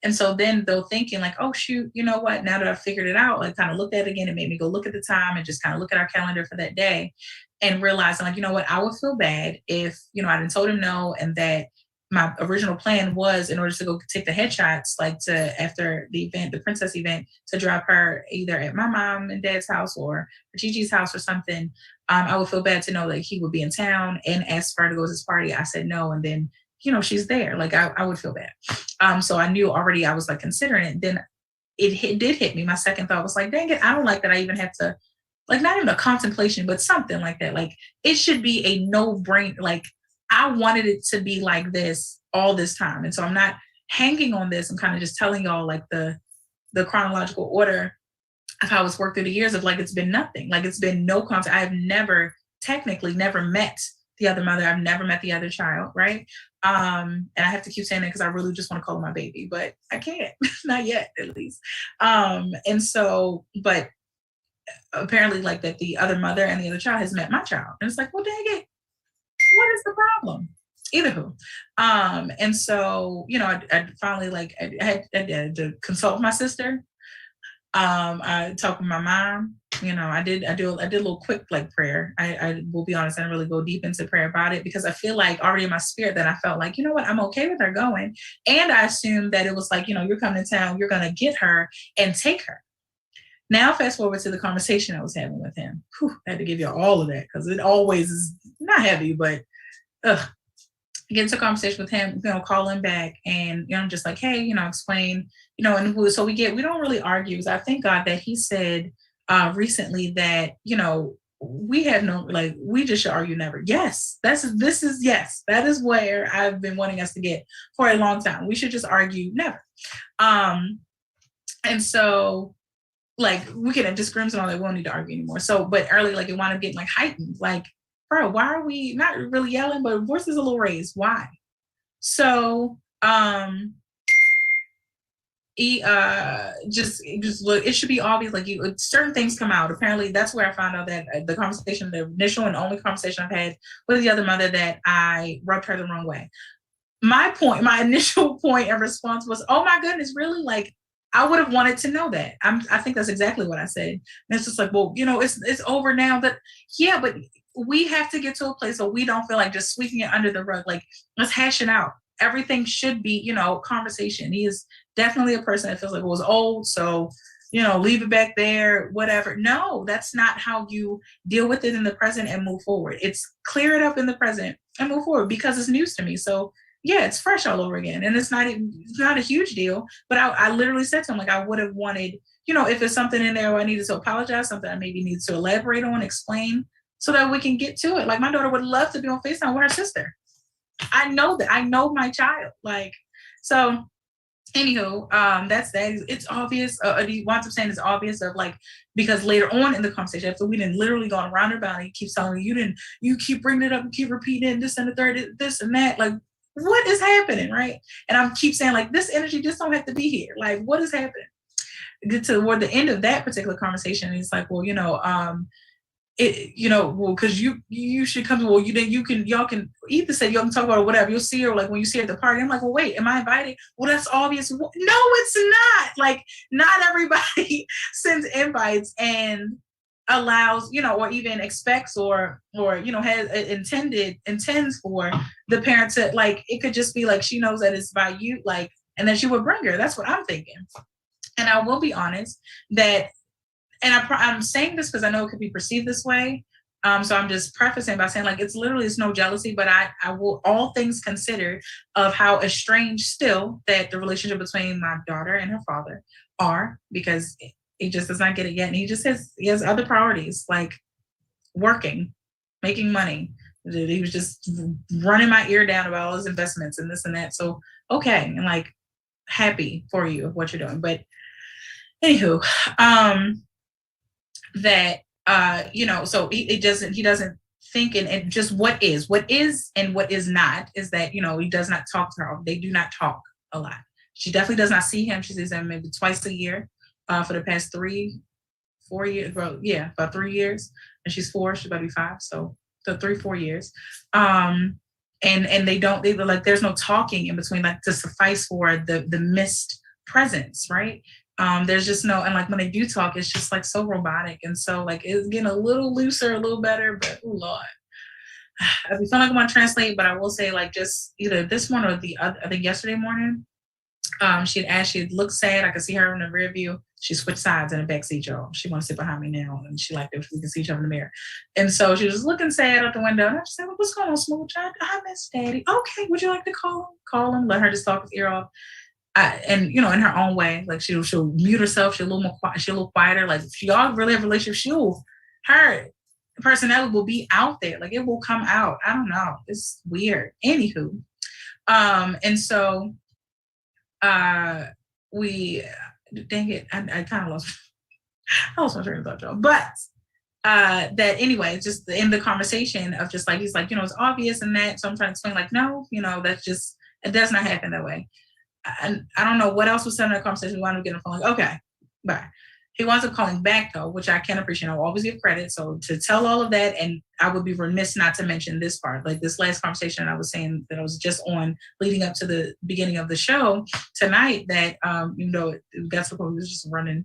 And so then though thinking like, oh shoot, you know what? Now that I've figured it out, like kind of looked at it again, it made me go look at the time and just kind of look at our calendar for that day and realizing like, you know what? I would feel bad if, I didn't told him no, and that my original plan was in order to go take the headshots, like to after the event, the princess event, to drop her either at my mom and dad's house or Gigi's house or something. I would feel bad to know that he would be in town and ask for her to go to this party. I said no, and then she's there. Like I would feel bad. So I knew already. I was like considering it. Then did hit me. My second thought was like, dang it, I don't like that. I even have to, like, not even a contemplation, but something like that. Like it should be a no brain. Like I wanted it to be like this all this time, and so I'm not hanging on this. I'm kind of just telling y'all like the chronological order of how it's worked through the years of like it's been nothing. Like it's been no contact. I've never met the other mother. I've never met the other child, right? And I have to keep saying that because I really just want to call her my baby, but I can't, not yet at least. And so, but apparently like that the other mother and the other child has met my child. And it's like, well, dang it, what is the problem? Either who. And so, I finally like I had to consult with my sister. I talked with my mom. I did a little quick like prayer. I will be honest, I didn't really go deep into prayer about it because I feel like already in my spirit that I felt like, you know what, I'm okay with her going. And I assumed that it was like, you're coming to town, you're gonna get her and take her. Now fast forward to the conversation I was having with him. Whew, I had to give you all of that because it always is not heavy, but get into a conversation with him, call him back and, just like, hey, explain, and so we don't really argue. So I thank God that he said recently that, we have no, like, we just should argue never. Yes, yes, that is where I've been wanting us to get for a long time. We should just argue never. And so like we can disagreements and all that, we won't need to argue anymore. So, but early, like it wound up getting like heightened, like, bro, why are we not really yelling, but voice is a little raised? Why? So he just look, it should be obvious, like certain things come out. Apparently that's where I found out that the conversation, the initial and only conversation I've had with the other mother, that I rubbed her the wrong way. My initial point of response was, oh my goodness, really? Like I would have wanted to know that. I think that's exactly what I said. And it's just like, well, it's over now. But yeah, but we have to get to a place where we don't feel like just sweeping it under the rug. Like let's hash it out. Everything should be, conversation. He is definitely a person that feels like it was old. So, leave it back there, whatever. No, that's not how you deal with it in the present and move forward. It's clear it up in the present and move forward because it's news to me. So yeah, it's fresh all over again. And it's not a huge deal. But I literally said to him, like, I would have wanted, if there's something in there where I needed to apologize, something I maybe need to elaborate on, explain, so that we can get to it. Like my daughter would love to be on FaceTime with her sister. I know that. I know my child. Like, so anywho, that's that. It's obvious. He winds up saying it's obvious of like, because later on in the conversation, after we didn't literally gone around and around, he keeps telling me, you keep bringing it up and keep repeating it, this and the third, this and that. Like, what is happening, right? And I keep saying like, this energy just don't have to be here. Like, what is happening? Get toward the end of that particular conversation, and it's like, well, well, because you should come to, well, y'all can either say y'all can talk about it or whatever. You'll see her like when you see her at the party. I'm like, well, wait, am I invited? Well, that's obvious. No, it's not. Like, not everybody sends invites and allows, or even expects or has intends for the parent to, like, it could just be like she knows that it's by you, like, and then she would bring her. That's what I'm thinking. And I will be honest that, and I'm saying this because I know it could be perceived this way. So I'm just prefacing by saying like, it's no jealousy, but I will, all things considered, of how estranged still that the relationship between my daughter and her father are, because he just does not get it yet. And he has other priorities, like working, making money. He was just running my ear down about all his investments and this and that. So, okay. And like, happy for you of what you're doing. But anywho, that, so he doesn't think, and just what is and what is not is that, he does not talk to her. They do not talk a lot. She definitely does not see him. She sees him maybe twice a year for the past 4 years. Well, yeah, about 3 years. And she's 4, she's about to be 5. So 3, 4 years. And they like, there's no talking in between, like, to suffice for the missed presence, right? There's just no, and like when they do talk, it's just like so robotic. And so like it's getting a little looser, a little better, but oh Lord. I feel like I'm gonna translate, but I will say, like, just either this one or the other, I think yesterday morning, she had asked, she had looked sad. I could see her in the rear view. She switched sides in the back seat, y'all. She wants to sit behind me now, and she liked it if we can see each other in the mirror. And so she was looking sad out the window. And I just said, well, "What's going on, Smooch? I miss Daddy. Okay, would you like to call him? Call him. Let her just talk his ear off." And in her own way, like she'll mute herself. She's a little more quiet. She's a little quieter. Like if y'all really have a relationship, her personality will be out there. Like it will come out. I don't know. It's weird. Anywho, and so we, dang it, I kind of lost my train of thought, y'all. But that anyway, just in the conversation of just like, he's like, it's obvious and that. So I'm trying to explain, like, no, that's just, it does not happen that way. And I don't know what else was said in that conversation. We wanted to get on the phone, like, okay, bye. He winds up calling back though, which I can appreciate. I'll always give credit. So to tell all of that, and I would be remiss not to mention this part, like this last conversation I was saying that I was just on leading up to the beginning of the show tonight, that even though it got so cool, it was just running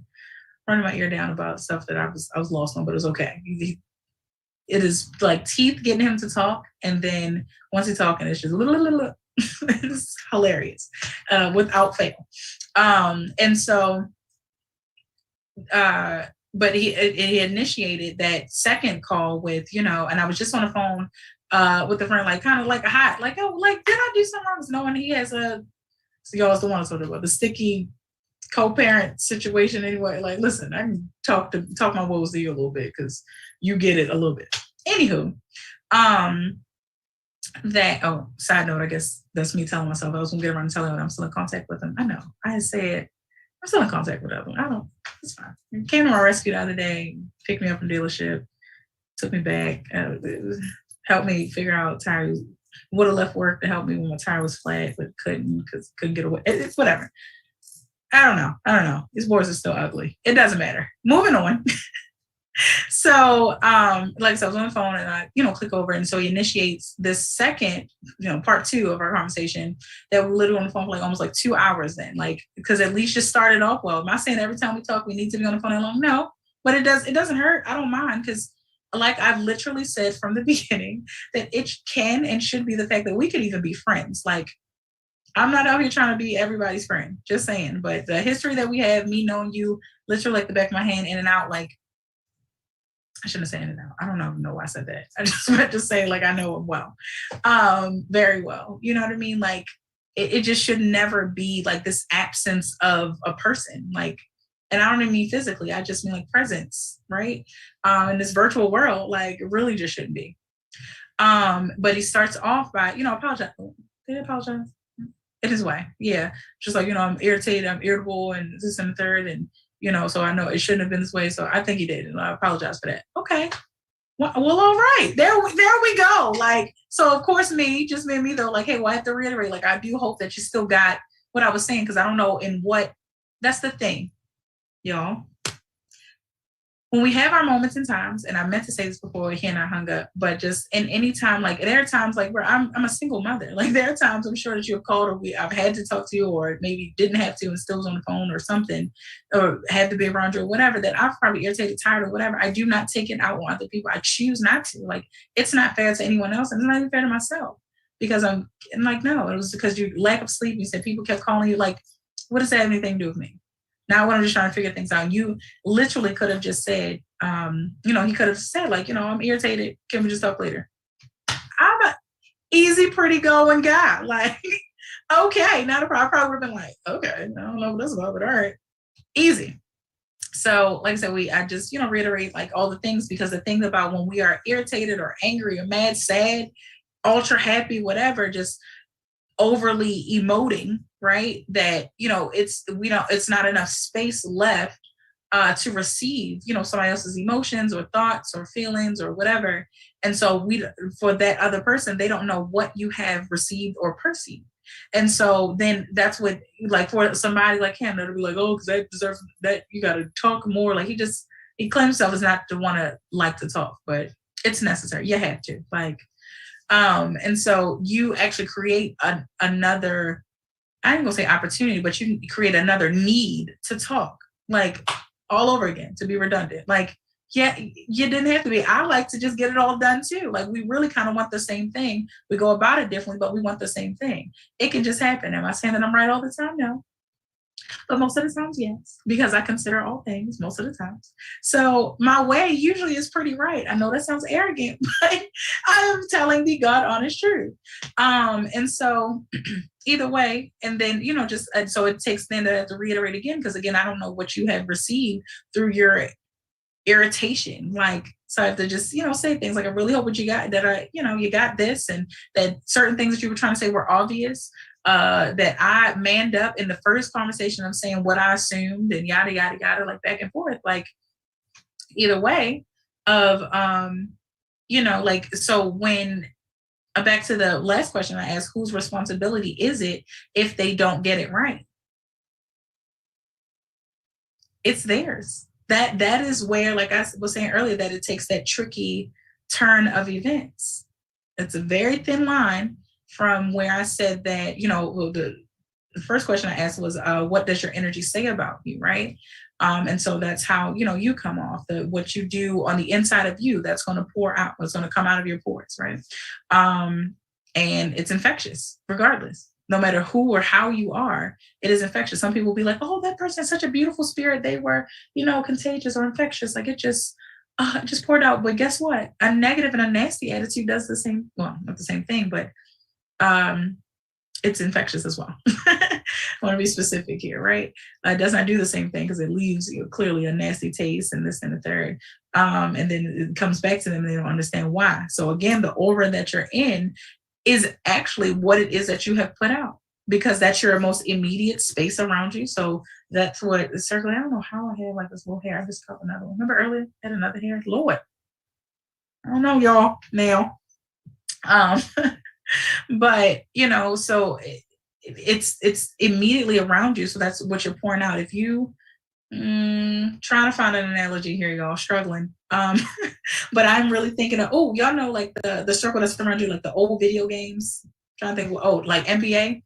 my ear down about stuff that I was lost on, but it was okay. It is like teeth getting him to talk, and then once he's talking, it's just it's hilarious, without fail. And so, but he initiated that second call with, and I was just on the phone with a friend, like kind of like a hot, like, oh, like, did I do something wrong? No, and he has so y'all was the one sort of the sticky co-parent situation anyway. Like, listen, I can talk my woes to you a little bit because you get it a little bit. Anywho, side note, I guess that's me telling myself I was gonna get around and telling him I'm still in contact with him. I know. I had said I'm still in contact with him. It's fine. He came to my rescue the other day, picked me up from dealership, took me back, helped me figure out tire. Would have left work to help me when my tire was flat, but couldn't get away. It's whatever. I don't know. These boys are still ugly. It doesn't matter. Moving on. So, like I said, I was on the phone and I, click over. And so he initiates this second, part 2 of our conversation that we're literally on the phone for like almost like 2 hours then, like, because at least just started off well. Am I saying every time we talk, we need to be on the phone that long? No, but it doesn't hurt. I don't mind, because like I've literally said from the beginning that it can and should be the fact that we could even be friends. Like, I'm not out here trying to be everybody's friend, just saying, but the history that we have, me knowing you literally like the back of my hand, in and out, like, I shouldn't have said it now. I don't even know why I said that. I just wanted to say, like, I know him well, very well. You know what I mean? Like, it just should never be like this absence of a person. Like, and I don't even mean physically. I just mean like presence, right? In this virtual world, like, it really just shouldn't be. But he starts off by, apologize. Did he apologize? In his way, yeah. Just like, I'm irritated, I'm irritable, and this and the third, and so I know it shouldn't have been this way. So I think he did, and I apologize for that. Okay. Well, all right. There we go. Like, so of course just me though, like, hey, well, I have to reiterate, like, I do hope that you still got what I was saying, because I don't know in what, that's the thing, y'all. When we have our moments and times, and I meant to say this before he and I hung up, but just in any time, like, there are times like where I'm a single mother. Like, there are times I'm sure that you have called, or I've had to talk to you, or maybe didn't have to and still was on the phone or something, or had to be around you or whatever, that I've probably irritated, tired, or whatever. I do not take it out on other people. I choose not to. Like, it's not fair to anyone else, and it's not even fair to myself, because I'm like, no, it was because you lack of sleep. You said people kept calling you. Like, what does that have anything to do with me? Now, when I'm just trying to figure things out, you literally could have just said, he could have said, like, I'm irritated. Can we just talk later? I'm an easy, pretty going guy. Like, okay, not a problem. I probably would have been like, okay, I don't know what that's about, but all right, easy. So, like I said, I just, reiterate like all the things, because the thing about when we are irritated or angry or mad, sad, ultra happy, whatever, just overly emoting, right? That, it's not enough space left to receive, somebody else's emotions or thoughts or feelings or whatever. And so for that other person, they don't know what you have received or perceived. And so then that's what, like, for somebody like him, that'll be like, oh, because that deserves that, you got to talk more. Like, he claims himself as not to want to like to talk, but it's necessary. You have to, like, and so you actually create another, I ain't gonna say opportunity, but you create another need to talk, like, all over again, to be redundant. Like, yeah, you didn't have to be. I like to just get it all done too. Like, we really kind of want the same thing. We go about it differently, but we want the same thing. It can just happen. Am I saying that I'm right all the time? No. But most of the times, yes, because I consider all things most of the times. So my way usually is pretty right. I know that sounds arrogant, but I am telling the God honest truth. And so either way, and then, just, and so it takes then to reiterate again, because again, I don't know what you have received through your irritation. Like, so I have to just, say things like, I really hope what you got, that you got this, and that certain things that you were trying to say were obvious, that I manned up in the first conversation of saying what I assumed, and yada, yada, yada, like back and forth, like, either way of, like, so when, back to the last question I asked, whose responsibility is it if they don't get it right? It's theirs. That is where, like I was saying earlier, that it takes that tricky turn of events. It's a very thin line from where I said that, the first question I asked was, what does your energy say about you, right? And so that's how, you come off. What you do on the inside of you, that's going to pour out, what's going to come out of your pores, right? And it's infectious, regardless. No matter who or how you are, it is infectious. Some people will be like, oh, that person has such a beautiful spirit. They were, contagious or infectious. Like, it just poured out. But guess what? A negative and a nasty attitude does the same. Well, not the same thing, but it's infectious as well. I want to be specific here, right? It does not do the same thing, because it leaves clearly a nasty taste and this and the third. And then it comes back to them and they don't understand why. So again, the aura that you're in is actually what it is that you have put out, because that's your most immediate space around you. So that's what the circle. I don't know how I had like this little hair. I just cut another one. Remember earlier I had another hair? Lord. I don't know, y'all, now. Um, but so it's immediately around you. So that's what you're pouring out. If you trying to find an analogy here, y'all, struggling. But I'm really thinking of, oh, y'all know, like the circle that's around you, like the old video games. Trying to think, like NBA.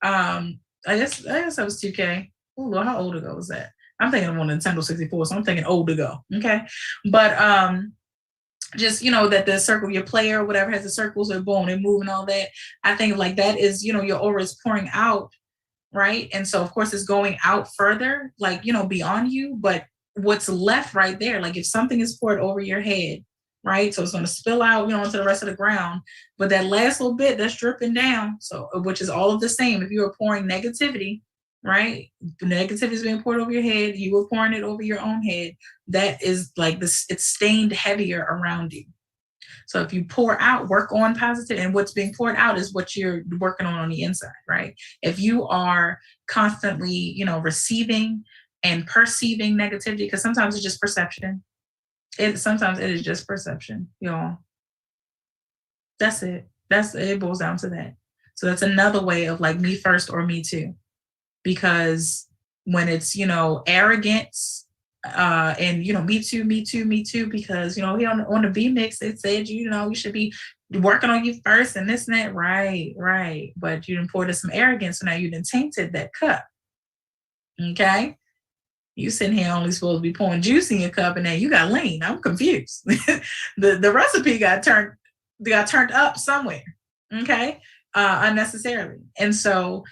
I guess that was 2K. Oh, Lord, how old ago was that? I'm thinking of one Nintendo 64, so I'm thinking old ago. Okay, but just that the circle, your player or whatever has the circles or boom, and move and all that. I think like that is your aura is pouring out, right? And so of course it's going out further, like beyond you, but what's left right there, like if something is poured over your head, right? So it's going to spill out, into the rest of the ground, but that last little bit that's dripping down, so which is all of the same. If you are pouring negativity, right? Negativity is being poured over your head. You were pouring it over your own head. That is like this, it's stained heavier around you. So if you pour out, work on positive, and what's being poured out is what you're working on the inside, right? If you are constantly, receiving and perceiving negativity, because sometimes it's just perception. Sometimes it is just perception, y'all. That's it. It boils down to that. So that's another way of like me first or me too. Because when it's arrogance and me too, because here on the B mix it said you should be working on you first and this and that, right, but you didn't pour some arrogance, so now you done tainted that cup. Okay, you sitting here only supposed to be pouring juice in your cup, and then you got lean. I'm confused. the recipe got turned up somewhere. Okay, unnecessarily. And so,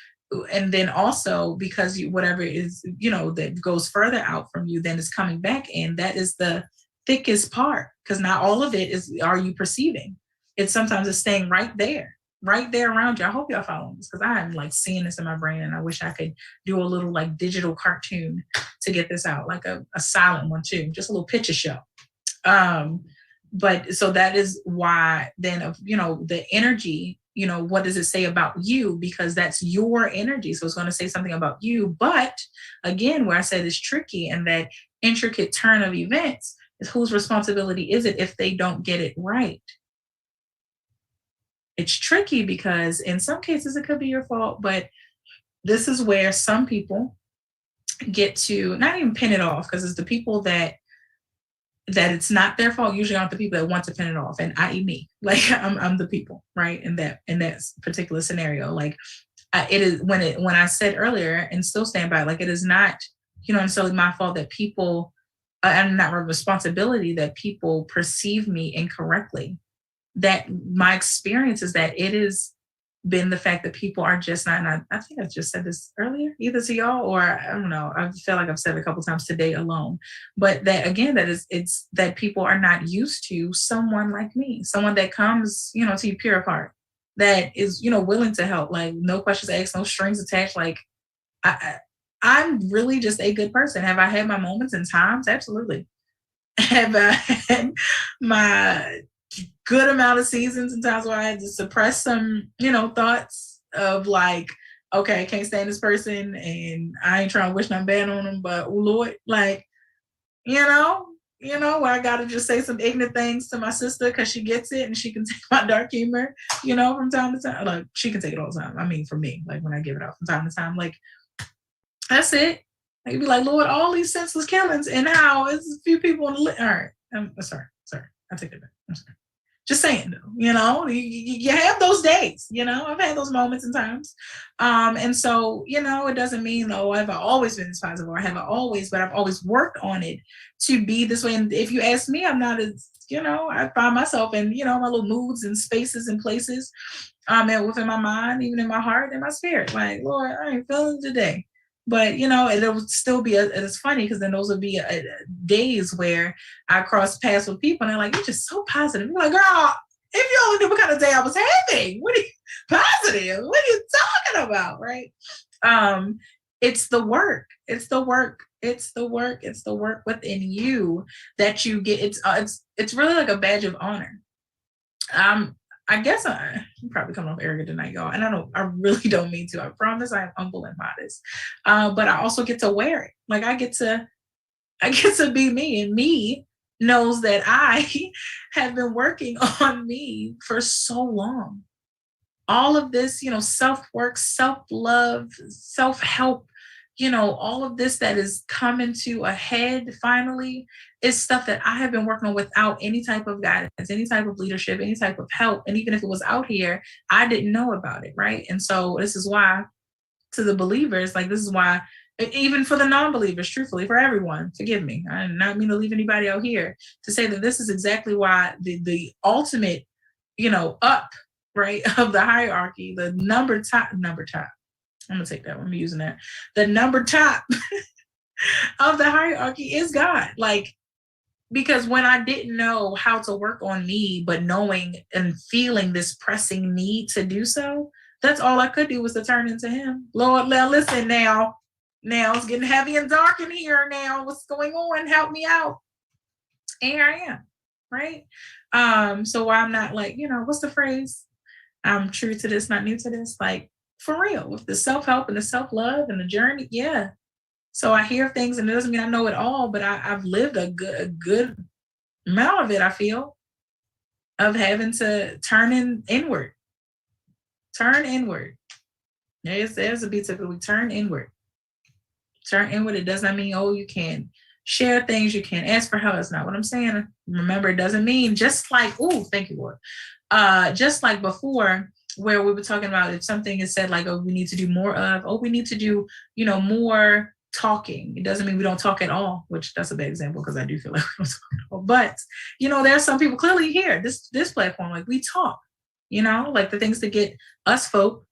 and then also because whatever is that goes further out from you, then it's coming back in. That is the thickest part, because not all of it are you perceiving. It's sometimes it's staying right there around you. I hope y'all following this, because I'm like seeing this in my brain, and I wish I could do a little like digital cartoon to get this out, like a silent one too, just a little picture show. But so that is why then the energy, what does it say about you? Because that's your energy. So it's going to say something about you. But again, where I said it's tricky, and that intricate turn of events is whose responsibility is it if they don't get it right? It's tricky because in some cases it could be your fault, but this is where some people get to not even pin it off because it's the people that it's not their fault usually aren't the people that want to pin it off, and i.e. me. Like I'm the people, right? In that particular scenario. Like it is when I said earlier and still stand by, like it is not, necessarily my fault that people, and not my responsibility that people perceive me incorrectly. That my experience is that it has been the fact that people are just not, and I think I just said this earlier, either to y'all or I don't know. I feel like I've said it a couple times today alone. But that again, it's that people are not used to someone like me, someone that comes, to you pure of heart, that is, willing to help, like no questions asked, no strings attached. Like I'm really just a good person. Have I had my moments and times? Absolutely. Have I had my good amount of seasons and times where I had to suppress some, thoughts of like, okay, I can't stand this person and I ain't trying to wish nothing bad on them, but oh Lord, like, where I gotta just say some ignorant things to my sister because she gets it and she can take my dark humor, from time to time. Like she can take it all the time. I mean, for me, like when I give it out from time to time, like that's it. Like be like, Lord, all these senseless killings and how it's a few people in the all right. I'm sorry. I take it back. I'm sorry. Just saying though, you have those days, I've had those moments and times. And so, it doesn't mean though, I've always been this positive or I haven't always, but I've always worked on it to be this way. And if you ask me, I'm not as, I find myself in, my little moods and spaces and places, and within my mind, even in my heart and my spirit, like, Lord, I ain't feeling today. But it'll still be it's funny because then those would be days where I cross paths with people and they're like, you're just so positive. You're like, girl, if you only knew what kind of day I was having, what are you positive? What are you talking about? Right. It's the work. It's the work. It's the work. It's the work within you that you get. It's really like a badge of honor. I guess I'm probably coming off arrogant tonight, y'all. And I really don't mean to. I promise I'm humble and modest. But I also get to wear it. Like I get to be me, and me knows that I have been working on me for so long. All of this, self-work, self-love, self-help, all of this that is coming to a head finally is stuff that I have been working on without any type of guidance, any type of leadership, any type of help. And even if it was out here, I didn't know about it. Right. And so this is why to the believers, like this is why, even for the non-believers, truthfully, for everyone, forgive me. I did not mean to leave anybody out here to say that this is exactly why the ultimate, up, right, of the hierarchy, the number top. I'm gonna take that one. I'm using that. The number top of the hierarchy is God. Like, because when I didn't know how to work on me, but knowing and feeling this pressing need to do so, that's all I could do was to turn into Him. Lord, now listen now. Now it's getting heavy and dark in here now. What's going on? Help me out. And here I am. Right. So why I'm not like, what's the phrase? I'm true to this, not new to this. Like, for real, with the self-help and the self-love and the journey. Yeah. So I hear things and it doesn't mean I know it all, but I've lived a good amount of it, I feel, of having to inward. Turn inward. There's a bit of it. We turn inward. Turn inward. It does not mean, oh, you can share things, you can't ask for help. That's not what I'm saying. Remember, it doesn't mean just like, oh, thank you, Lord. Just like before, where we were talking about if something is said like, oh, we need to do more of, oh, we need to do, more talking. It doesn't mean we don't talk at all, which that's a bad example because I do feel like we don't talk at all. But, there are some people clearly here, this platform, like we talk, like the things to get us folk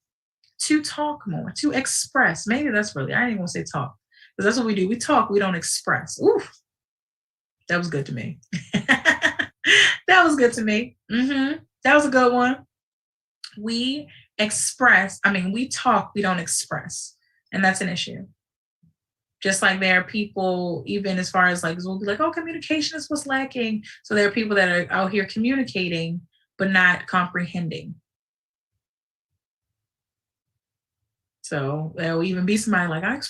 to talk more, to express. Maybe that's really, I didn't even want to say talk because that's what we do. We talk, we don't express. Ooh, that was good to me. That was good to me. That was a good one. We talk, we don't express. And that's an issue. Just like there are people, even as far as like, we'll be like, oh, communication is what's lacking. So there are people that are out here communicating, but not comprehending. So there'll even be somebody like, I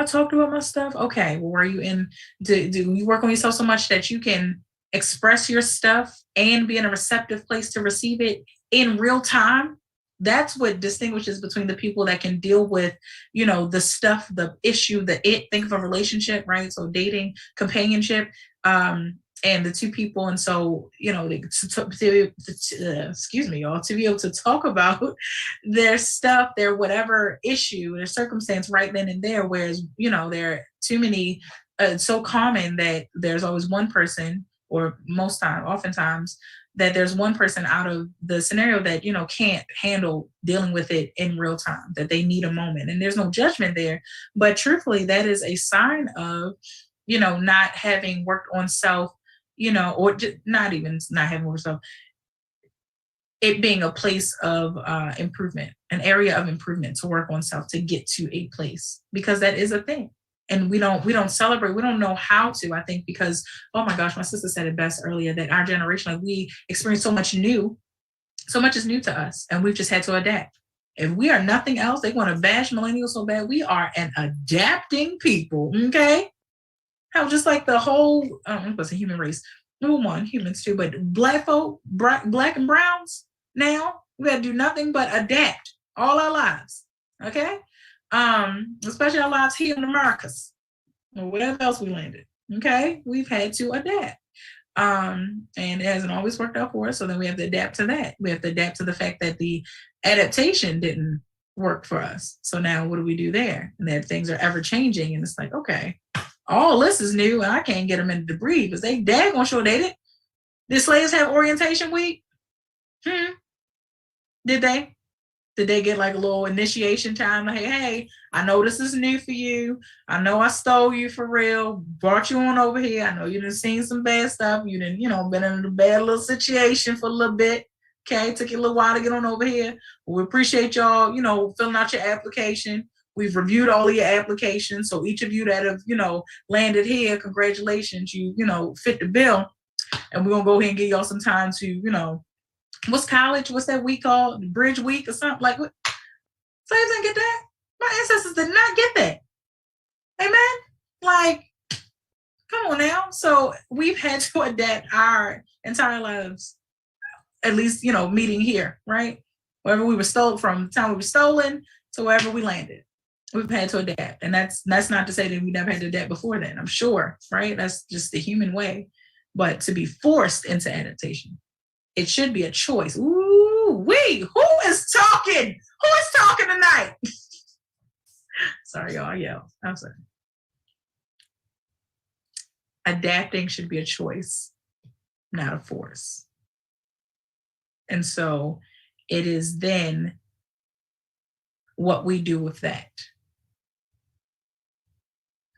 talked about my stuff. Okay, well, were you in? Do you work on yourself so much that you can express your stuff and be in a receptive place to receive it in real time? That's what distinguishes between the people that can deal with, the stuff, the issue, think of a relationship, right? So dating, companionship, and the two people. And so, excuse me, y'all, to be able to talk about their stuff, their whatever issue, their circumstance right then and there. Whereas, there are too many, it's so common that there's always one person, or oftentimes, that there's one person out of the scenario that, can't handle dealing with it in real time, that they need a moment. And there's no judgment there. But truthfully, that is a sign of, not having worked on self, or just not even not having worked on self, it being a place of improvement, an area of improvement to work on self, to get to a place, because that is a thing. And we don't celebrate, we don't know how to, I think, because, oh my gosh, my sister said it best earlier, that our generation, like, we experience so much is new to us, and we've just had to adapt. If we are nothing else, they want to bash millennials so bad. We are an adapting people. Okay. How just like the whole, I'm supposed to say human race, number one, humans too, but black folk, black and browns, now we got to do nothing but adapt all our lives. Okay. Especially our lives here in Americas or whatever else we landed. Okay. We've had to adapt. And it hasn't always worked out for us. So then we have to adapt to that. We have to adapt to the fact that the adaptation didn't work for us. So now what do we do there? And that things are ever changing. And it's like, okay, all this is new, and I can't get them in to breathe because they daggone sure they did. Did slaves have orientation week? Did they? Did they get like a little initiation time? Like, hey, I know this is new for you. I know I stole you for real, brought you on over here. I know you done seen some bad stuff. You done, been in a bad little situation for a little bit. Okay, took you a little while to get on over here. We appreciate y'all, filling out your application. We've reviewed all of your applications. So each of you that have, landed here, congratulations, you fit the bill. And we're going to go ahead and give y'all some time to, what's college? What's that week called? Bridge week or something? Like, what? Slaves didn't get that. My ancestors did not get that. Amen? Like, come on now. So we've had to adapt our entire lives, at least, meeting here, right? Wherever we were stolen from, the time we were stolen to wherever we landed. We've had to adapt. And that's not to say that we never had to adapt before then. I'm sure, right? That's just the human way. But to be forced into adaptation, it should be a choice. Ooh, who is talking? Who is talking tonight? Sorry, y'all. Yeah, I'm sorry. Adapting should be a choice, not a force. And so it is then what we do with that.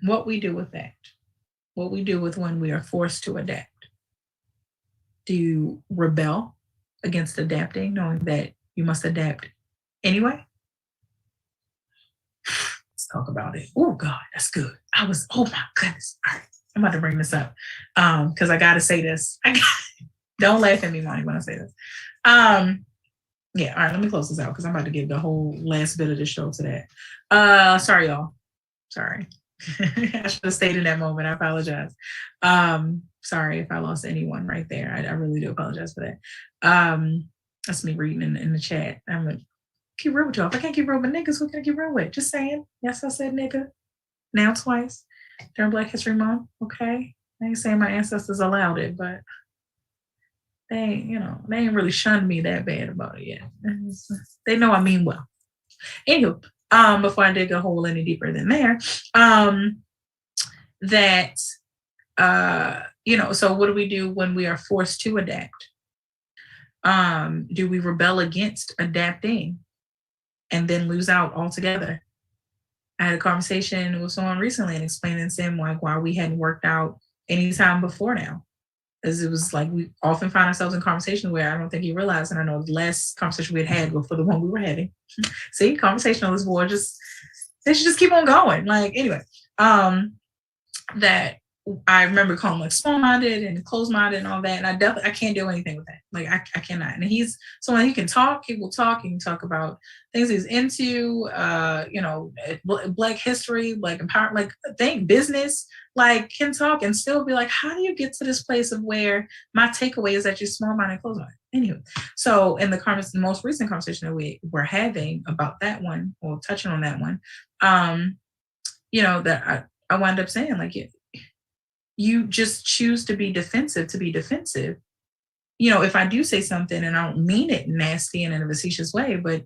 What we do with that. What we do with when we are forced to adapt. Do you rebel against adapting, knowing that you must adapt anyway? Let's talk about it. Oh, God, that's good. Oh my goodness. All right, I'm about to bring this up because I got to say this. Don't laugh at me, Monty, when I say this. Yeah, all right, let me close this out because I'm about to give the whole last bit of the show to that. Sorry, y'all. Sorry. I should have stayed in that moment. I apologize. Sorry if I lost anyone right there. I really do apologize for that. That's me reading in the chat. I'm gonna keep real with y'all. If I can't keep real with niggas, who can I keep real with? Just saying. Yes, I said nigga. Now twice during Black History Month. Okay. I ain't saying my ancestors allowed it, but they ain't really shunned me that bad about it yet. They know I mean well. Anywho, before I dig a hole any deeper than there, so what do we do when we are forced to adapt? Do we rebel against adapting and then lose out altogether? I had a conversation with someone recently and explaining to him like why we hadn't worked out any time before now. As it was like we often find ourselves in conversations where I don't think he realized, and I know the last conversation we had before the one we were having. See, conversationalists boy, they should just keep on going. Like anyway, that I remember calling him like small-minded and closed-minded and all that. And I can't do anything with that. Like I cannot. And he's someone he can talk, he will talk, he can talk about things he's into, Black history, like empowerment, like thing, business, like can talk and still be like, how do you get to this place of where my takeaway is that you're small-minded and closed-minded? Anyway, so in the most recent conversation that we were having about that one, or touching on that one, that I wound up saying like you just choose to be defensive. If I do say something and I don't mean it nasty and in a facetious way, but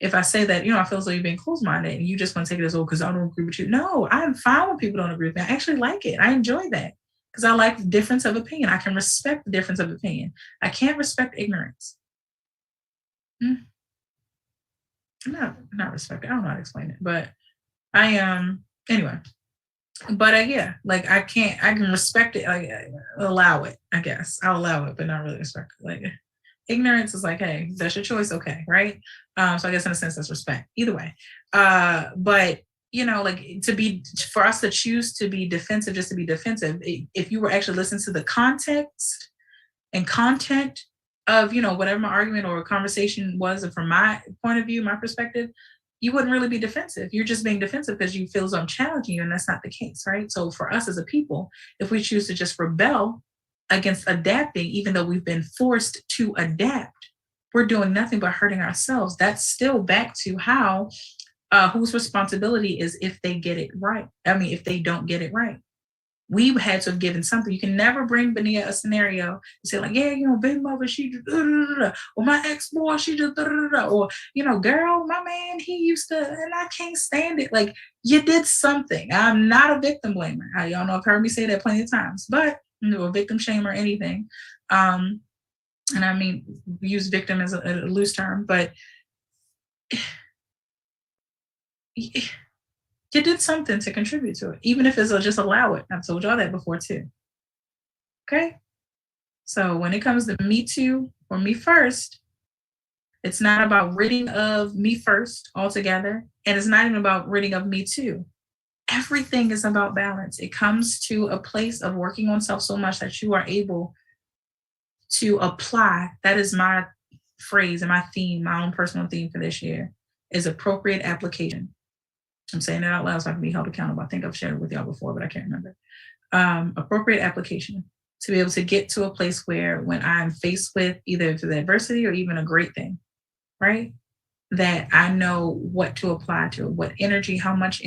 if I say that, I feel as though you're being closed minded and you just want to take it as, oh, because I don't agree with you. No, I'm fine when people don't agree with me. I actually like it. I enjoy that because I like the difference of opinion. I can respect the difference of opinion. I can't respect ignorance. Mm, not respect. I don't know how to explain it, but anyway. But yeah, like I can respect it, like allow it. I guess I'll allow it, but not really respect it. Like ignorance is like, hey, that's your choice, okay, right? So I guess in a sense that's respect. Either way, but like for us to choose to be defensive, just to be defensive. If you were actually listening to the context and content of whatever my argument or conversation was, and from my point of view, my perspective, you wouldn't really be defensive. You're just being defensive because you feel as though I'm challenging you, and that's not the case, right? So for us as a people, if we choose to just rebel against adapting, even though we've been forced to adapt, we're doing nothing but hurting ourselves. That's still back to how whose responsibility is if they get it right. I mean, if they don't get it right. We had to have given something. You can never bring Benia a scenario and say like, yeah, baby mother, she just, or my ex-boy, she just, or, girl, my man, he used to, and I can't stand it. Like, you did something. I'm not a victim blamer. Y'all know I've heard me say that plenty of times, but a victim shame or anything. And I mean, use victim as a loose term, but you did something to contribute to it, even if it's just allow it. I've told y'all that before too. Okay. So when it comes to me too or me first, it's not about ridding of me first altogether. And it's not even about ridding of me too. Everything is about balance. It comes to a place of working on self so much that you are able to apply. That is my phrase and my theme, my own personal theme for this year, is appropriate application. I'm saying it out loud so I can be held accountable. I think I've shared it with y'all before, but I can't remember. Appropriate application, to be able to get to a place where when I'm faced with either the adversity or even a great thing, right? That I know what to apply to, what energy, how much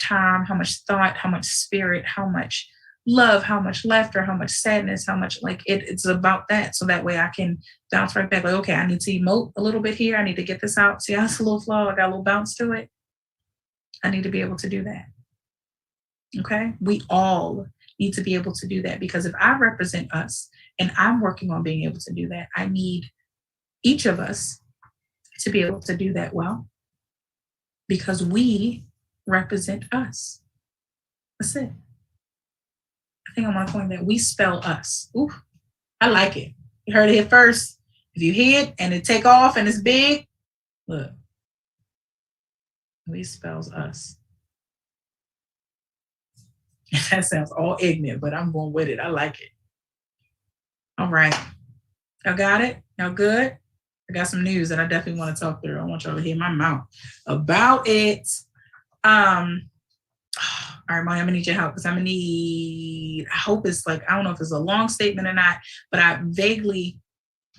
time, how much thought, how much spirit, how much love, how much laughter, how much sadness, how much it's about that. So that way I can bounce right back. Like, okay, I need to emote a little bit here. I need to get this out. See, that's a little flaw. I got a little bounce to it. I need to be able to do that. Okay. We all need to be able to do that, because if I represent us and I'm working on being able to do that, I need each of us to be able to do that well, because we represent us. That's it. I think I want to point that we spell us. Ooh, I like it. You heard it here first. If you hear it and it take off and it's big, look, we spells us. That sounds all ignorant, but I'm going with it. I like it. All right. Y'all got it? Y'all good? I got some news that I definitely want to talk through. I want y'all to hear my mouth about it. All right, Molly, I'm gonna need your help, because I hope it's I don't know if it's a long statement or not, but I think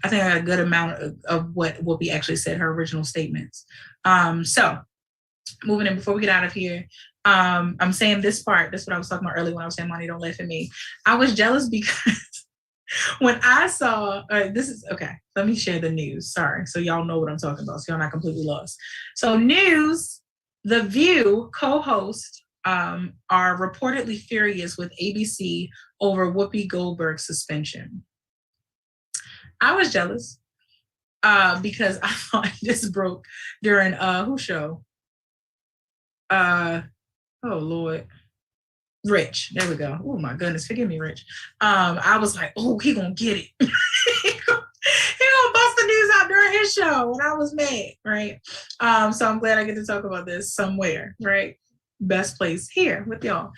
I got a good amount of what will be actually said, her original statements. So moving in before we get out of here. I'm saying this part, that's what I was talking about earlier when I was saying, Money, don't laugh at me. I was jealous because when I saw, this is, okay, let me share the news. Sorry. So y'all know what I'm talking about. So y'all not completely lost. So news, The View co-host are reportedly furious with ABC over Whoopi Goldberg's suspension. I was jealous because I thought this broke during whose show? Oh Lord, Rich. There we go. Oh my goodness, forgive me, Rich. I was like, oh, he gonna get it. He gonna bust the news out during his show, and I was mad, right? So I'm glad I get to talk about this somewhere, right? Best place here with y'all.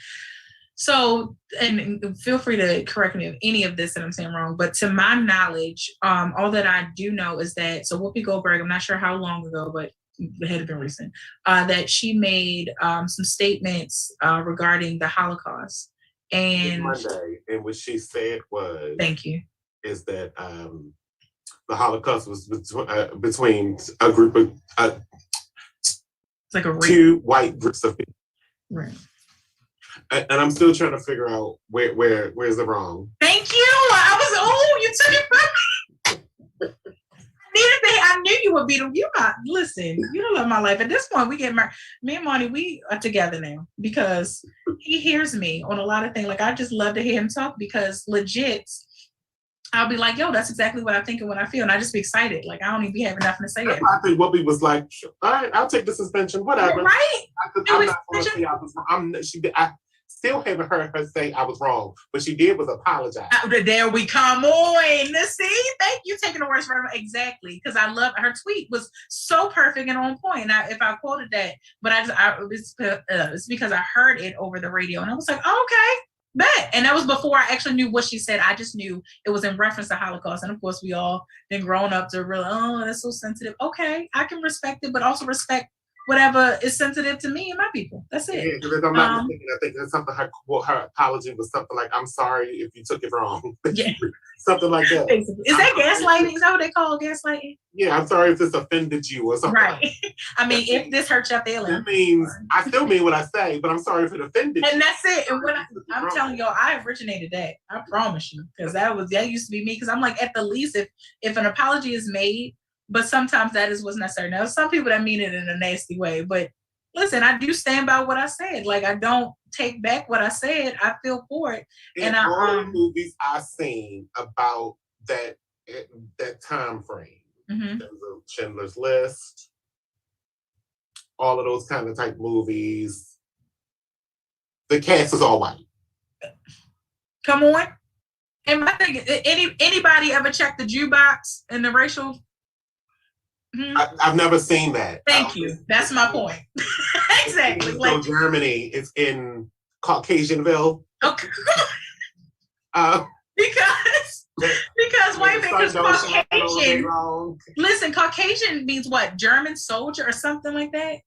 So, and feel free to correct me if any of this that I'm saying wrong, but to my knowledge, all that I do know is that, so Whoopi Goldberg, I'm not sure how long ago, but it had been recent, that she made some statements regarding the Holocaust. And Monday, and what she said was, thank you, is that the Holocaust was between a group of it's like a two white groups of people. Right. And I'm still trying to figure out where's the wrong. Thank you. You took it from me. I knew you would beat him. Listen, you don't love my life. At this point, we get married. Me and Monty, we are together now because he hears me on a lot of things. Like, I just love to hear him talk because legit, I'll be like, yo, that's exactly what I think and what I feel. And I just be excited. Like, I don't even be having nothing to say yet. I think Whoopi was like, all right, I'll take the suspension, whatever. Right? I'm not going to say I was wrong. I still haven't heard her say I was wrong, but she did was apologize. There we come on. See, thank you taking the words from her. Exactly, because I love her tweet was so perfect and on point. And if I quoted that, but it's because I heard it over the radio, and I was like, oh, okay. Bet. And that was before I actually knew what she said. I just knew it was in reference to Holocaust. And of course, we all been grown up to realize, oh, that's so sensitive. Okay, I can respect it, but also respect whatever is sensitive to me and my people. That's it. Yeah, because I'm not mistaken, I think that's something her apology was something like, I'm sorry if you took it wrong. Yeah. Something like that. Is that gaslighting? Is that what they call gaslighting? Yeah, I'm sorry if this offended you or something. Right. I mean, if this hurts your feelings. That means I still mean what I say, but I'm sorry if it offended you. And that's it. And when I'm telling y'all, I originated that. I promise you. Because that used to be me. Because I'm like, at the least, if an apology is made, but sometimes that is what's necessary. Now, some people that mean it in a nasty way, but listen, I do stand by what I said. Like, I don't take back what I said. I feel for it. And all the movies I've seen about that time frame, mm-hmm. Schindler's List, all of those kind of type movies, the cast is all white. Come on. And my thing, anybody ever checked the jukebox and the racial? Mm-hmm. I've never seen that. Thank you. That's my point. Exactly. So Germany is in Caucasianville. Okay. Because wait a minute, because Caucasian. Listen, Caucasian means what? German soldier or something like that.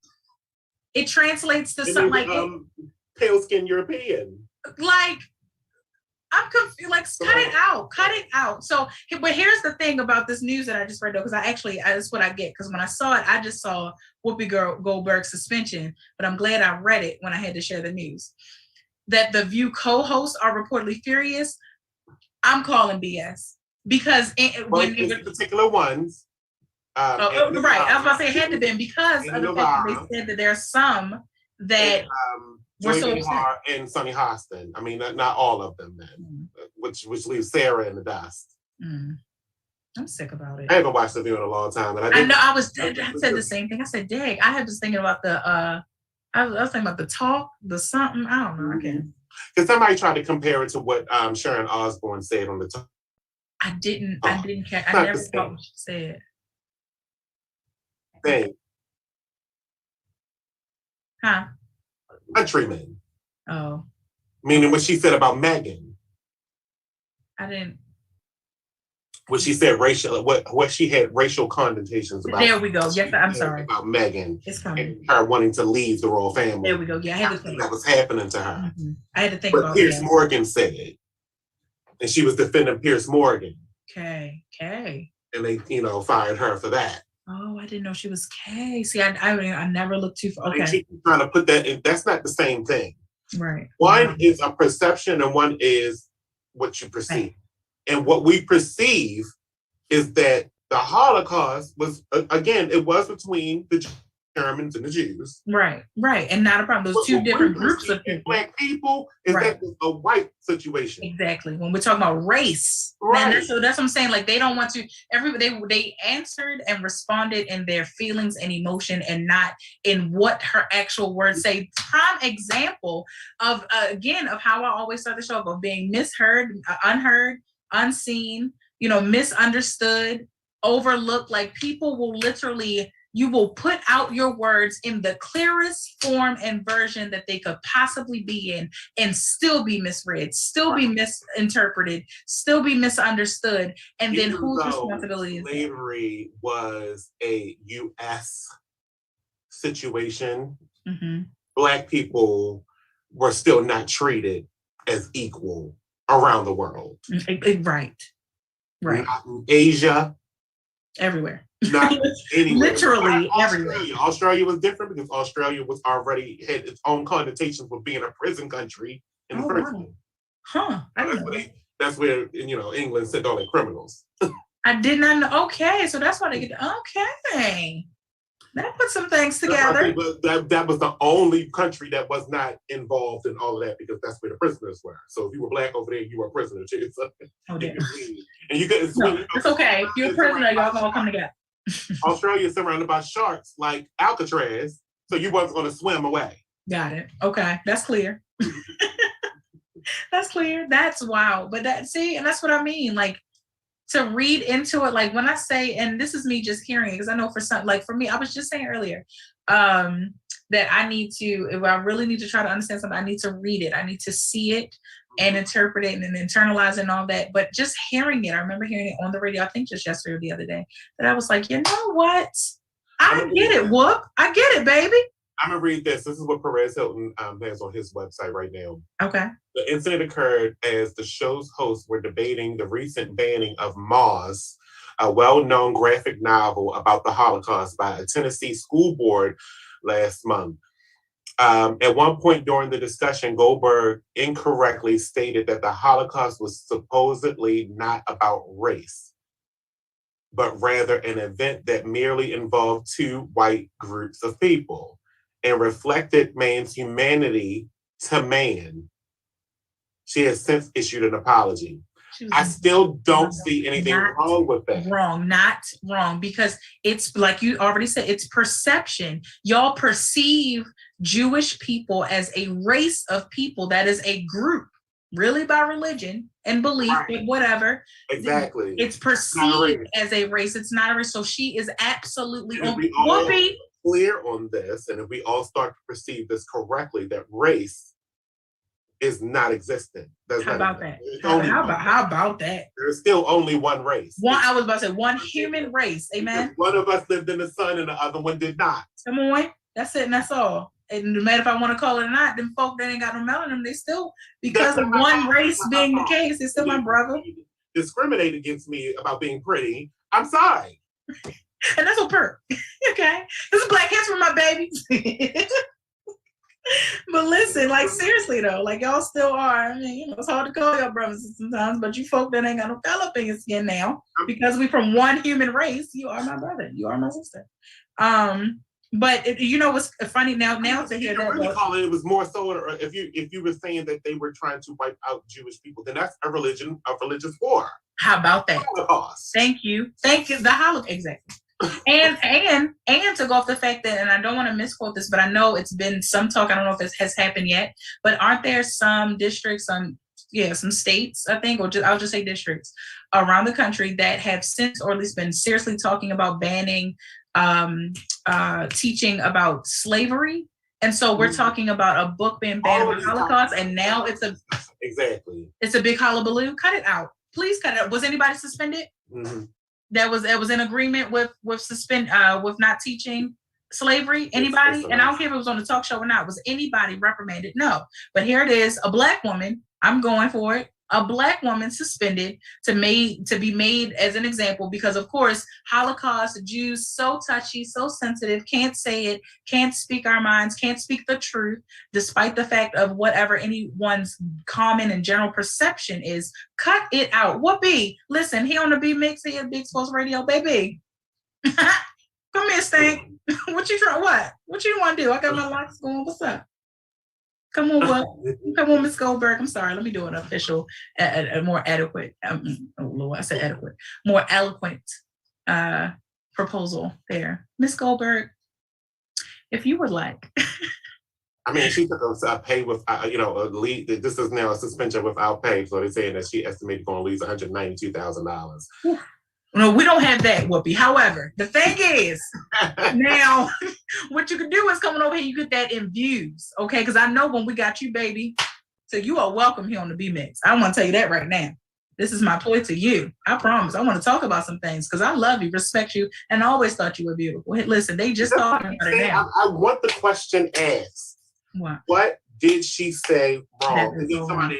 It translates to something like pale skin European. Like, I'm confused. Like, cut it out. So, but here's the thing about this news that I just read, though, because that's what I get. Because when I saw it, I just saw Whoopi Goldberg's suspension. But I'm glad I read it when I had to share the news. That the View co-hosts are reportedly furious. I'm calling BS because when particular ones. Right, I was about to say it had to be because of the fact that they said that there's some that. Joy Behar and Sonny Hostin. I mean, not all of them, then, which leaves Sarah in the dust. I'm sick about it. I haven't watched the View in a long time, and I said the same thing. I said, "Dang!" I was thinking about the. I was thinking about the talk, the something. I don't know. I can't. Because somebody tried to compare it to what Sharon Osbourne said on the talk. I didn't catch. I never thought what she said. Thanks. Huh? Countrymen. Oh. Meaning what she said about Megan. I didn't. What she said racial, what she had racial connotations about. There we go. Yes, I'm sorry. About Megan. It's coming. And her wanting to leave the royal family. There we go. Yeah, I had to think. That was happening to her. Mm-hmm. I had to think about Piers Morgan said it. And she was defending Piers Morgan. Okay. And they, fired her for that. Oh, I didn't know she was Kay. See, I never looked too far. Okay. She's trying to put that in. That's not the same thing. Right. One is a perception and one is what you perceive. Right. And what we perceive is that the Holocaust was, again, it was between the Germans and the Jews. Right. And not a problem. Those two different groups of people. Black people, is that a white situation. Exactly. When we're talking about race. Right. Man, that's what I'm saying. Like, they don't want to, they answered and responded in their feelings and emotion and not in what her actual words say. Prime example of, again, of how I always start the show, of being misheard, unheard, unseen, misunderstood, overlooked. Like, people will literally you will put out your words in the clearest form and version that they could possibly be in and still be misread, still be misinterpreted, still be misunderstood. And then whose responsibility is that? Slavery was a U.S. situation. Mm-hmm. Black people were still not treated as equal around the world. Right. Not in Asia. Everywhere. Not anywhere. Literally everywhere. Australia was different because Australia was already had its own connotations with being a prison country in the first place. Huh. That's where England sent all their criminals. I did not know. Okay, so that's why they get. Okay, that put some things together. That was the only country that was not involved in all of that because that's where the prisoners were. So if you were black over there, you were a prisoner too. So damn. And you couldn't swim. No, it's okay. If you're a prisoner, y'all can all come together. Australia is surrounded by sharks like Alcatraz, so you wasn't going to swim away. Got it. Okay, that's clear. That's clear. That's wow. But and that's what I mean. Like, to read into it, like when I say, and this is me just hearing it, because I know for me, I was just saying earlier, that I need to, if I really need to try to understand something, I need to read it. I need to see it and interpret it and then internalize it and all that. But just hearing it, I remember hearing it on the radio, I think just yesterday or the other day, that I was like, you know what? I get it, whoop. I get it, baby. I'm going to read this. This is what Perez Hilton has on his website right now. Okay. The incident occurred as the show's hosts were debating the recent banning of Moz, a well-known graphic novel about the Holocaust by a Tennessee school board last month. At one point during the discussion, Goldberg incorrectly stated that the Holocaust was supposedly not about race, but rather an event that merely involved two white groups of people and reflected man's humanity to man. She has since issued an apology. I still don't see anything wrong with that. Not wrong, because it's like you already said, it's perception. Y'all perceive Jewish people as a race of people that is a group, really by religion and belief, but whatever. Exactly. It's perceived as a race. It's not a race. So she is absolutely clear on this, and if we all start to perceive this correctly, that race is not existent. How about that? How about that? There's still only one race. I was about to say one human race. Amen. One of us lived in the sun and the other one did not. Come on. That's it, and that's all. And no matter if I want to call it or not, them folk that ain't got no melanin, they still, because of one race being the case, it's still my brother. Discriminate against me about being pretty. I'm sorry. And that's a perk. Okay. This is Black History, my baby. But listen, like seriously though, like y'all still are. I mean, it's hard to call y'all brothers sometimes, but you folk that ain't got no color up in your skin now, because we from one human race. You are my brother. You are my sister. But what's funny now to hear that. Really call it was more so, or if you were saying that they were trying to wipe out Jewish people, then that's a religious war. How about that? Holocaust. Thank you. The Holocaust, exactly. And to go off the fact that, and I don't want to misquote this, but I know it's been some talk, I don't know if it has happened yet, but aren't there some districts, some states, I think, I'll just say districts around the country that have since, or at least been seriously talking about banning teaching about slavery. And so we're talking about a book being banned about Holocaust, and now it's a big hullabaloo. Cut it out. Please cut it out. Was anybody suspended? Mm-hmm. That was in agreement with not teaching slavery? Anybody? And I don't care if it was on the talk show or not. Was anybody reprimanded? No. But here it is, a Black woman. I'm going for it. A Black woman suspended to be made as an example, because of course, Holocaust, Jews, so touchy, so sensitive, can't say it, can't speak our minds, can't speak the truth, despite the fact of whatever anyone's common and general perception is. Cut it out. Whoopee. Listen, he on the B Mix here, Big Sports Radio, baby. Come here, Stank. What you want to do? I got my lights going. What's up? Come on, Miss Goldberg. I'm sorry. Let me do an official, a more adequate. I said adequate, more eloquent proposal there, Miss Goldberg. If you would like. I mean, she took a pay with, a leave. This is now a suspension without pay. So they're saying that she estimated going to lose $192,000. No, we don't have that, Whoopi. However, the thing is, now what you can do is coming over here, you get that in views, okay? Because I know when we got you, baby, so you are welcome here on the B Mix. I want to tell you that right now. This is my point to you. I promise. I want to talk about some things because I love you, respect you, and I always thought you were beautiful. Hey, listen, they just talking about it now. I want the question asked. What did she say wrong? Somebody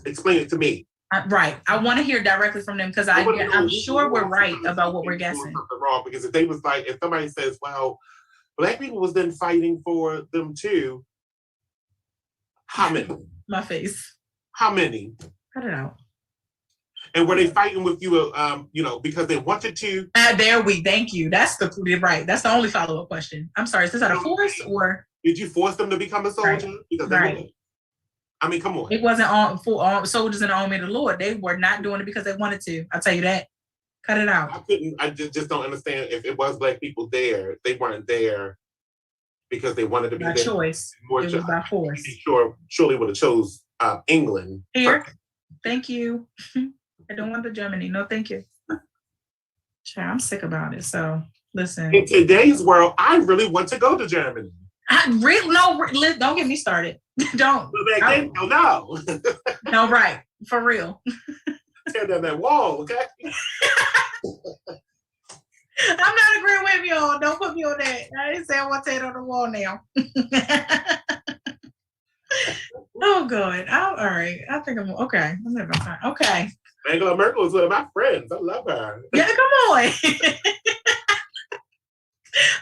explain it to me. Right. I want to hear directly from them because I'm sure we're right about what we're guessing. Something wrong because if they was like, if somebody says, well, Black people was then fighting for them too. How many? My face. How many? Cut it out. And were they fighting with you, because they wanted to? Thank you. That's right. That's the only follow-up question. I'm sorry. Is this out of force or? Did you force them to become a soldier? Right. Because they were. I mean, come on. It wasn't for soldiers in the army of the Lord. They were not doing it because they wanted to. I'll tell you that. Cut it out. I just don't understand if it was Black people there. They weren't there because they wanted to be by there. Choice. It was by force. Surely would have chose England. Here. First. Thank you. I don't want the Germany. No, thank you. I'm sick about it. So listen. In today's world, I really want to go to Germany. Don't get me started. Don't. No. No, right. For real. Tear down that wall, okay? I'm not agreeing with y'all. Don't put me on that. I didn't say I want to tear it on the wall now. Oh, God. All right. I think I'm okay. I'm having time. Okay. Angela Merkel is one of my friends. I love her. Yeah, come on.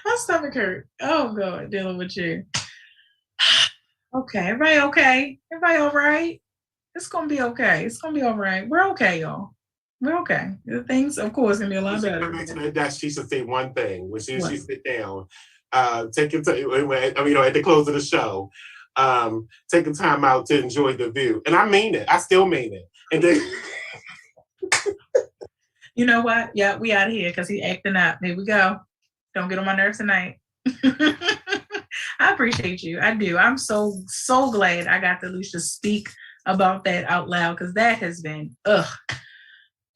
My stomach hurt. Oh, God. Dealing with you. Okay. Everybody okay? Everybody all right? It's going to be okay. It's going to be all right. We're okay, y'all. We're okay. The things, of course, going to be a lot better. That she should say one thing. When she sit down, take your time. At the close of the show, take a time out to enjoy the view. And I mean it. I still mean it. And then... You know what? Yeah, we out of here because he's acting up. Here we go. Don't get on my nerves tonight. I appreciate you. I do. I'm so glad I got to at least just speak about that out loud because that has been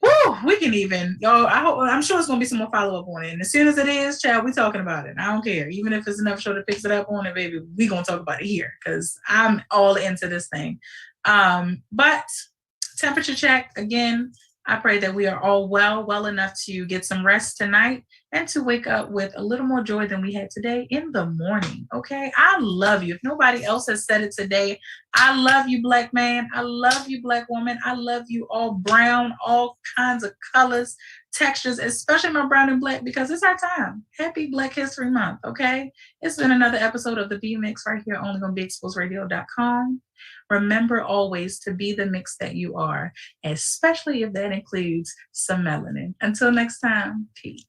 Woo, we can even, y'all. I'm sure it's gonna be some more follow up on it. And as soon as it is, child, we talking about it. I don't care. Even if it's another show that picks it up on it, baby, we gonna talk about it here because I'm all into this thing. But temperature check again. I pray that we are all well enough to get some rest tonight and to wake up with a little more joy than we had today in the morning. Okay. I love you. If nobody else has said it today, I love you, Black man. I love you, Black woman. I love you all brown, all kinds of colors, textures, especially my brown and Black, because it's our time. Happy Black History Month. Okay. It's been another episode of the B Mix right here only on BigExposedRadio.com. Remember always to be the mix that you are, especially if that includes some melanin. Until next time, peace.